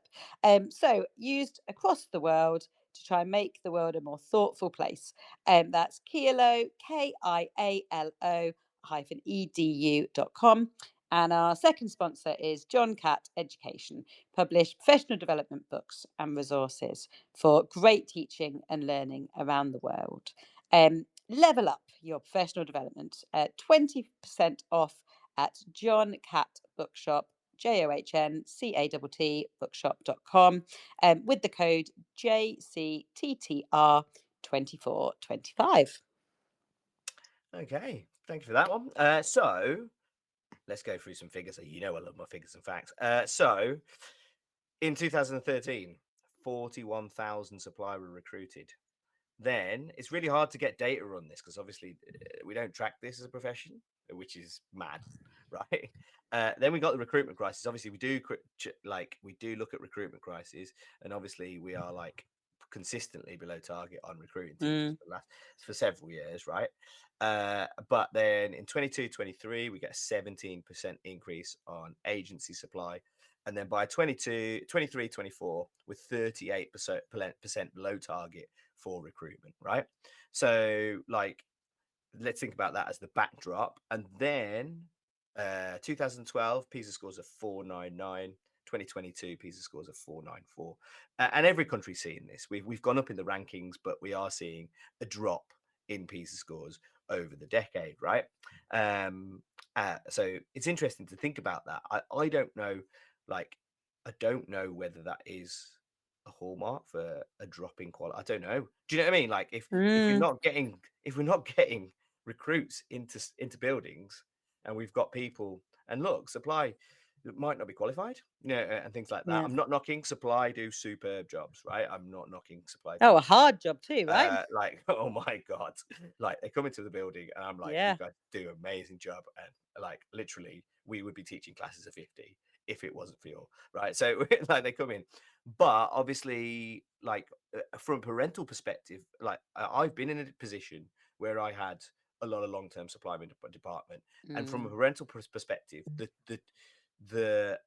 So used across the world to try and make the world a more thoughtful place. That's Kialo, KIALO edu.com. And our second sponsor is John Catt Education, publish professional development books and resources for great teaching and learning around the world. Level up your professional development at 20% off at John Catt Bookshop, JOHNCATT bookshop.com, with the code JCTTR2425. Okay, thank you for that one. So let's go through some figures. You know I love my figures and facts. So in 2013, 41,000 supply were recruited. Then it's really hard to get data on this because obviously we don't track this as a profession, which is mad, right? Then we got the recruitment crisis. Obviously, we do look at recruitment crises, and obviously we are like consistently below target on recruiting teachers for several years, right? But then in 22-23, we get a 17% increase on agency supply. And then by 23-24, we're 38% below target for recruitment, right? So, like, let's think about that as the backdrop. And then 2012, PISA scores are 499. 2022 PISA scores are 494. And every country's seeing this. We've gone up in the rankings, but we are seeing a drop in PISA scores over the decade, right? So it's interesting to think about that. I don't know, like, I don't know whether that is a hallmark for a drop in quality. I don't know. Do you know what I mean? Like, if we're not getting recruits into buildings, and we've got people, and look, supply that might not be qualified, and things like that. Yeah. I'm not knocking supply, do superb jobs, right? I'm not knocking supply Oh, a teachers. hard job too, right? Like, oh my god, like they come into the building and I'm like, you Yeah. guys do an amazing job, and like literally we would be teaching classes of 50 if it wasn't for your right. So like they come in, but obviously like from a parental perspective, like I've been in a position where I had a lot of long-term supply in the department, and from a parental perspective, the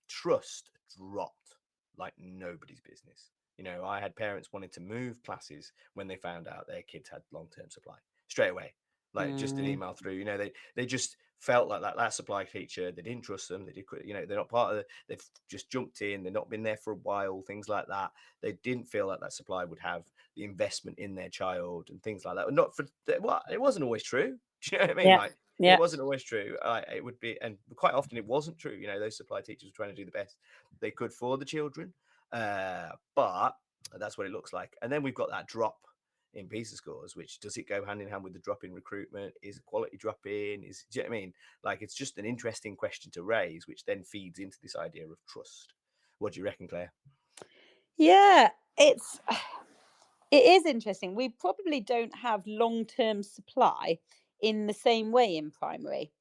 trust dropped like nobody's business. I had parents wanting to move classes when they found out their kids had long-term supply straight away. Like just an email through, they just felt like that supply teacher, they didn't trust them. They did, they're not part of they've just jumped in, they've not been there for a while, things like that. They didn't feel like that supply would have the investment in their child and things like that. Not for well, it wasn't always true. Do you know what I mean? Yeah. Like Yeah. it wasn't always true. It would be, and quite often it wasn't true. Those supply teachers were trying to do the best they could for the children. But that's what it looks like. And then we've got that drop in PISA scores, which does it go hand in hand with the drop in recruitment? Is quality drop in? Do you know what I mean? Like it's just an interesting question to raise, which then feeds into this idea of trust. What do you reckon, Claire? Yeah, it is interesting. We probably don't have long-term supply in the same way in primary.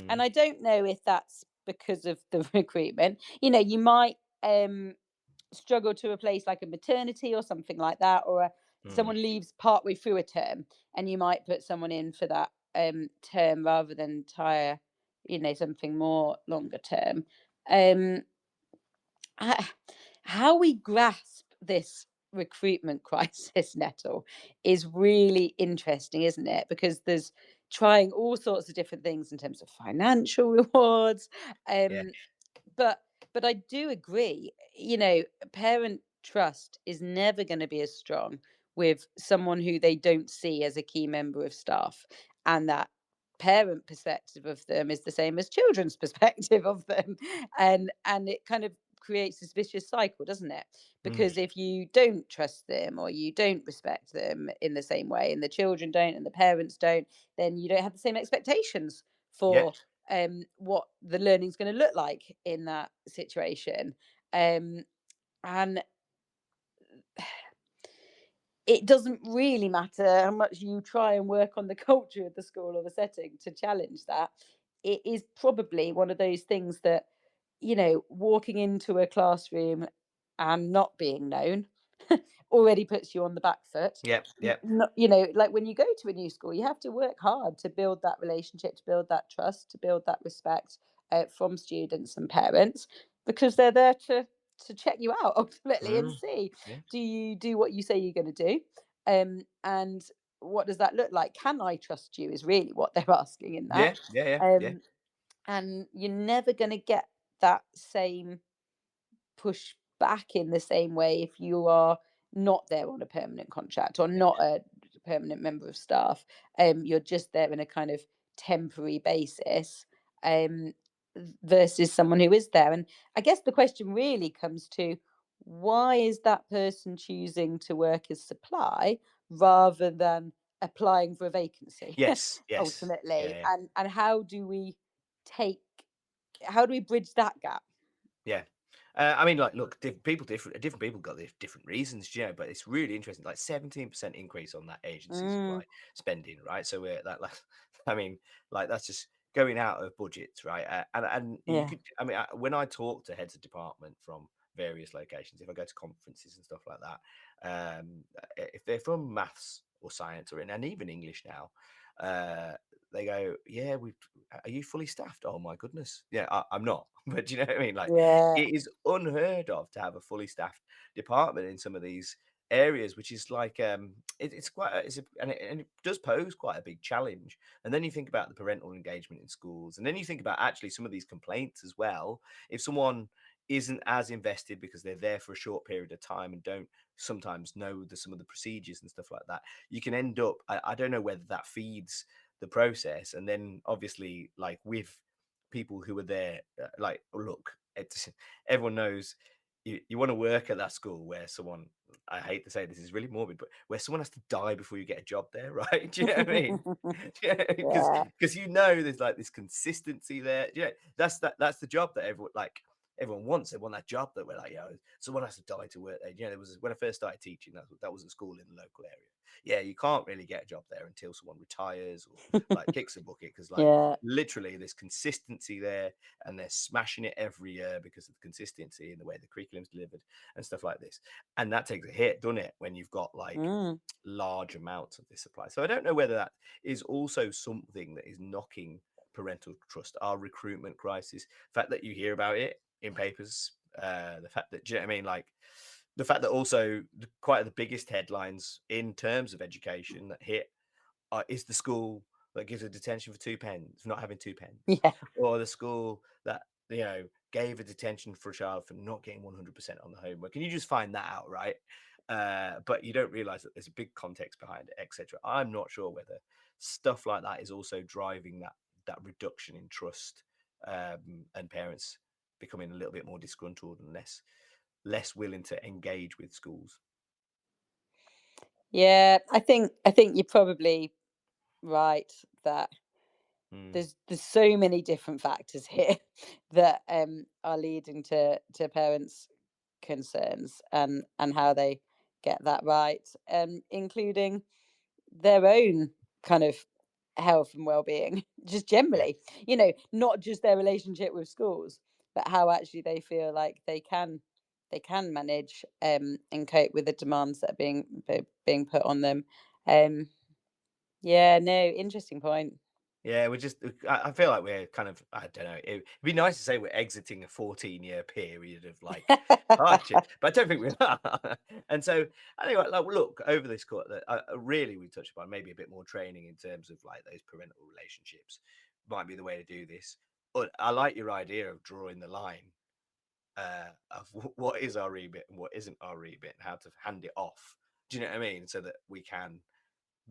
And I don't know if that's because of the recruitment. You might struggle to replace like a maternity or something like that, or someone leaves partway through a term and you might put someone in for that term rather than entire something more longer term. Um, I- how we grasp this recruitment crisis, Nettle, is really interesting, isn't it? Because there's trying all sorts of different things in terms of financial rewards. Yeah. Um, but I do agree, parent trust is never going to be as strong with someone who they don't see as a key member of staff, and that parent perspective of them is the same as children's perspective of them, and it kind of creates this vicious cycle, doesn't it? Mm. Because if you don't trust them or you don't respect them in the same way, and the children don't and the parents don't, then you don't have the same expectations Yeah. for what the learning's going to look like in that situation. Um, and it doesn't really matter how much you try and work on the culture of the school or the setting to challenge that. It is probably one of those things that, walking into a classroom and not being known already puts you on the back foot. Yep. Yep. Like when you go to a new school, you have to work hard to build that relationship, to build that trust, to build that respect from students and parents, because they're there to check you out ultimately and Mm. see, Yeah. do you do what you say you're going to do, and what does that look like? Can I trust you? Is really what they're asking in that. Yeah. Yeah. Yeah. Yeah. um, and you're never going to get that same push back in the same way if you are not there on a permanent contract or not a permanent member of staff. You're just there in a kind of temporary basis, um, versus someone who is there. And I guess the question really comes to, why is that person choosing to work as supply rather than applying for a vacancy? Yes. Yes. Ultimately, Yeah. and take how do we bridge that gap? Yeah. I mean, like, look, different people got different reasons, but it's really interesting. Like 17% increase on that agency Mm, supply spending, right? So we're I mean, like that's just going out of budgets, right? And you yeah. could, I mean, when I talk to heads of department from various locations, if I go to conferences and stuff like that, if they're from maths or science and even English now, uh, they go, yeah, are you fully staffed? Oh my goodness, yeah, I'm not. But do you know what I mean? Like, Yeah. it is unheard of to have a fully staffed department in some of these areas, which is like it's quite and it does pose quite a big challenge. And then you think about the parental engagement in schools, and then you think about actually some of these complaints as well. If someone isn't as invested because they're there for a short period of time and don't sometimes know some of the procedures and stuff like that, you can end up, I don't know whether that feeds the process. And then obviously, like with people who are there, like, look, it's everyone knows you want to work at that school where someone, I hate to say this is really morbid, but where someone has to die before you get a job there, right? Do you know what I mean? Because Yeah. there's like this consistency there. That's the job that everyone wants. They want that job that we're like, someone has to die to work there. There was when I first started teaching, that was a school in the local area. Yeah, you can't really get a job there until someone retires or like kicks a bucket, because like Yeah. literally there's consistency there, and they're smashing it every year because of the consistency and the way the curriculum's delivered and stuff like this. And that takes a hit, doesn't it, when you've got like Mm. large amounts of this supply. So I don't know whether that is also something that is knocking parental trust, our recruitment crisis, the fact that you hear about it in papers, the fact that, do you know what I mean? Like the fact that also quite the biggest headlines in terms of education that hit is the school that gives a detention for 2 pence for not having 2 pence, Yeah. or the school that gave a detention for a child for not getting 100% on the homework. And you just find that out, right? But you don't realize that there's a big context behind it, etc. I'm not sure whether stuff like that is also driving that reduction in trust, and parents becoming a little bit more disgruntled and less willing to engage with schools. Yeah. I think you're probably right that Mm, there's so many different factors here that are leading to parents' concerns, and how they get that right, including their own kind of health and well-being, just yeah. generally, not just their relationship with schools, but how actually they feel like they can manage, and cope with the demands that are being put on them. um yeah, no, interesting point. Yeah, I feel like we're kind of, I don't know, it'd be nice to say we're exiting a 14-year period of like hardship, but I don't think we are. And so, anyway, like, look, over this course, really we touched upon maybe a bit more training in terms of like those parental relationships might be the way to do this. But I like your idea of drawing the line of what is our remit and what isn't our remit and how to hand it off. Do you know what I mean? So that we can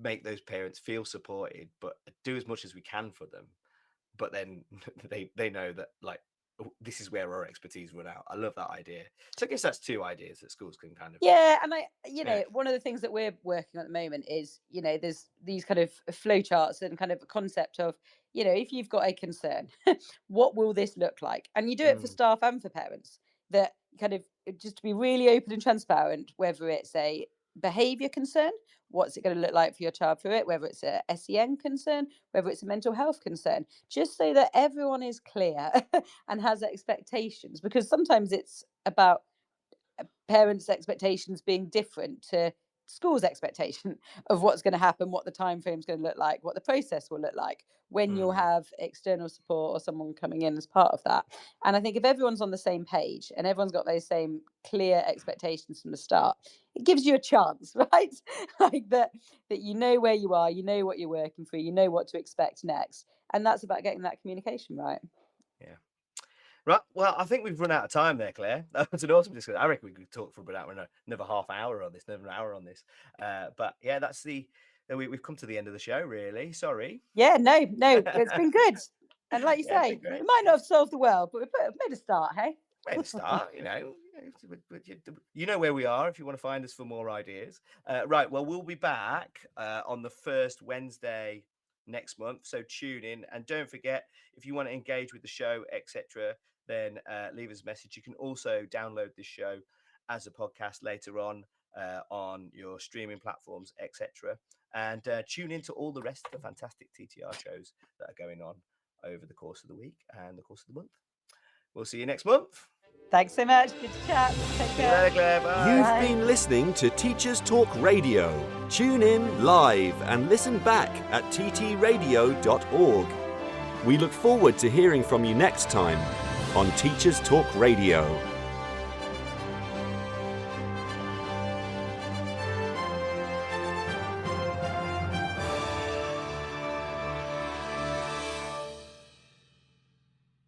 make those parents feel supported, but do as much as we can for them. But then they know that like this is where our expertise run out. I love that idea. So I guess that's two ideas that schools can kind of Yeah, and yeah. one of the things that we're working on at the moment is, there's these kind of flow charts and kind of a concept of, if you've got a concern, what will this look like? And you do it for staff and for parents, that kind of just to be really open and transparent, whether it's a behavior concern, what's it going to look like for your child through it, whether it's a SEN concern, whether it's a mental health concern, just so that everyone is clear and has expectations, because sometimes it's about parents' expectations being different to school's expectation of what's going to happen, what the time frame is going to look like, what the process will look like when you'll have external support or someone coming in as part of that. And I think if everyone's on the same page and everyone's got those same clear expectations from the start, it gives you a chance, right? Like that you know where you are, you know what you're working for, you know what to expect next. And that's about getting that communication right. Yeah. Right. Well, I think we've run out of time there, Claire. That was an awesome discussion. I reckon we could talk for about another half hour on this, another hour on this. But yeah, we've come to the end of the show, really. Sorry. Yeah, no, it's been good. And like you Yeah, it's say, been great. we might not have solved the world, but we've made a start, hey? Way to start, you know where we are if you want to find us for more ideas. Right. Well, we'll be back on the first Wednesday next month. So tune in, and don't forget, if you want to engage with the show, etc., then leave us a message. You can also download this show as a podcast later on your streaming platforms, etc. And tune into all the rest of the fantastic TTR shows that are going on over the course of the week and the course of the month. We'll see you next month. Thanks so much. Good to chat. Take See you care. later, Claire. Bye. You've been listening to Teachers Talk Radio. Tune in live and listen back at ttradio.org. We look forward to hearing from you next time on Teachers Talk Radio.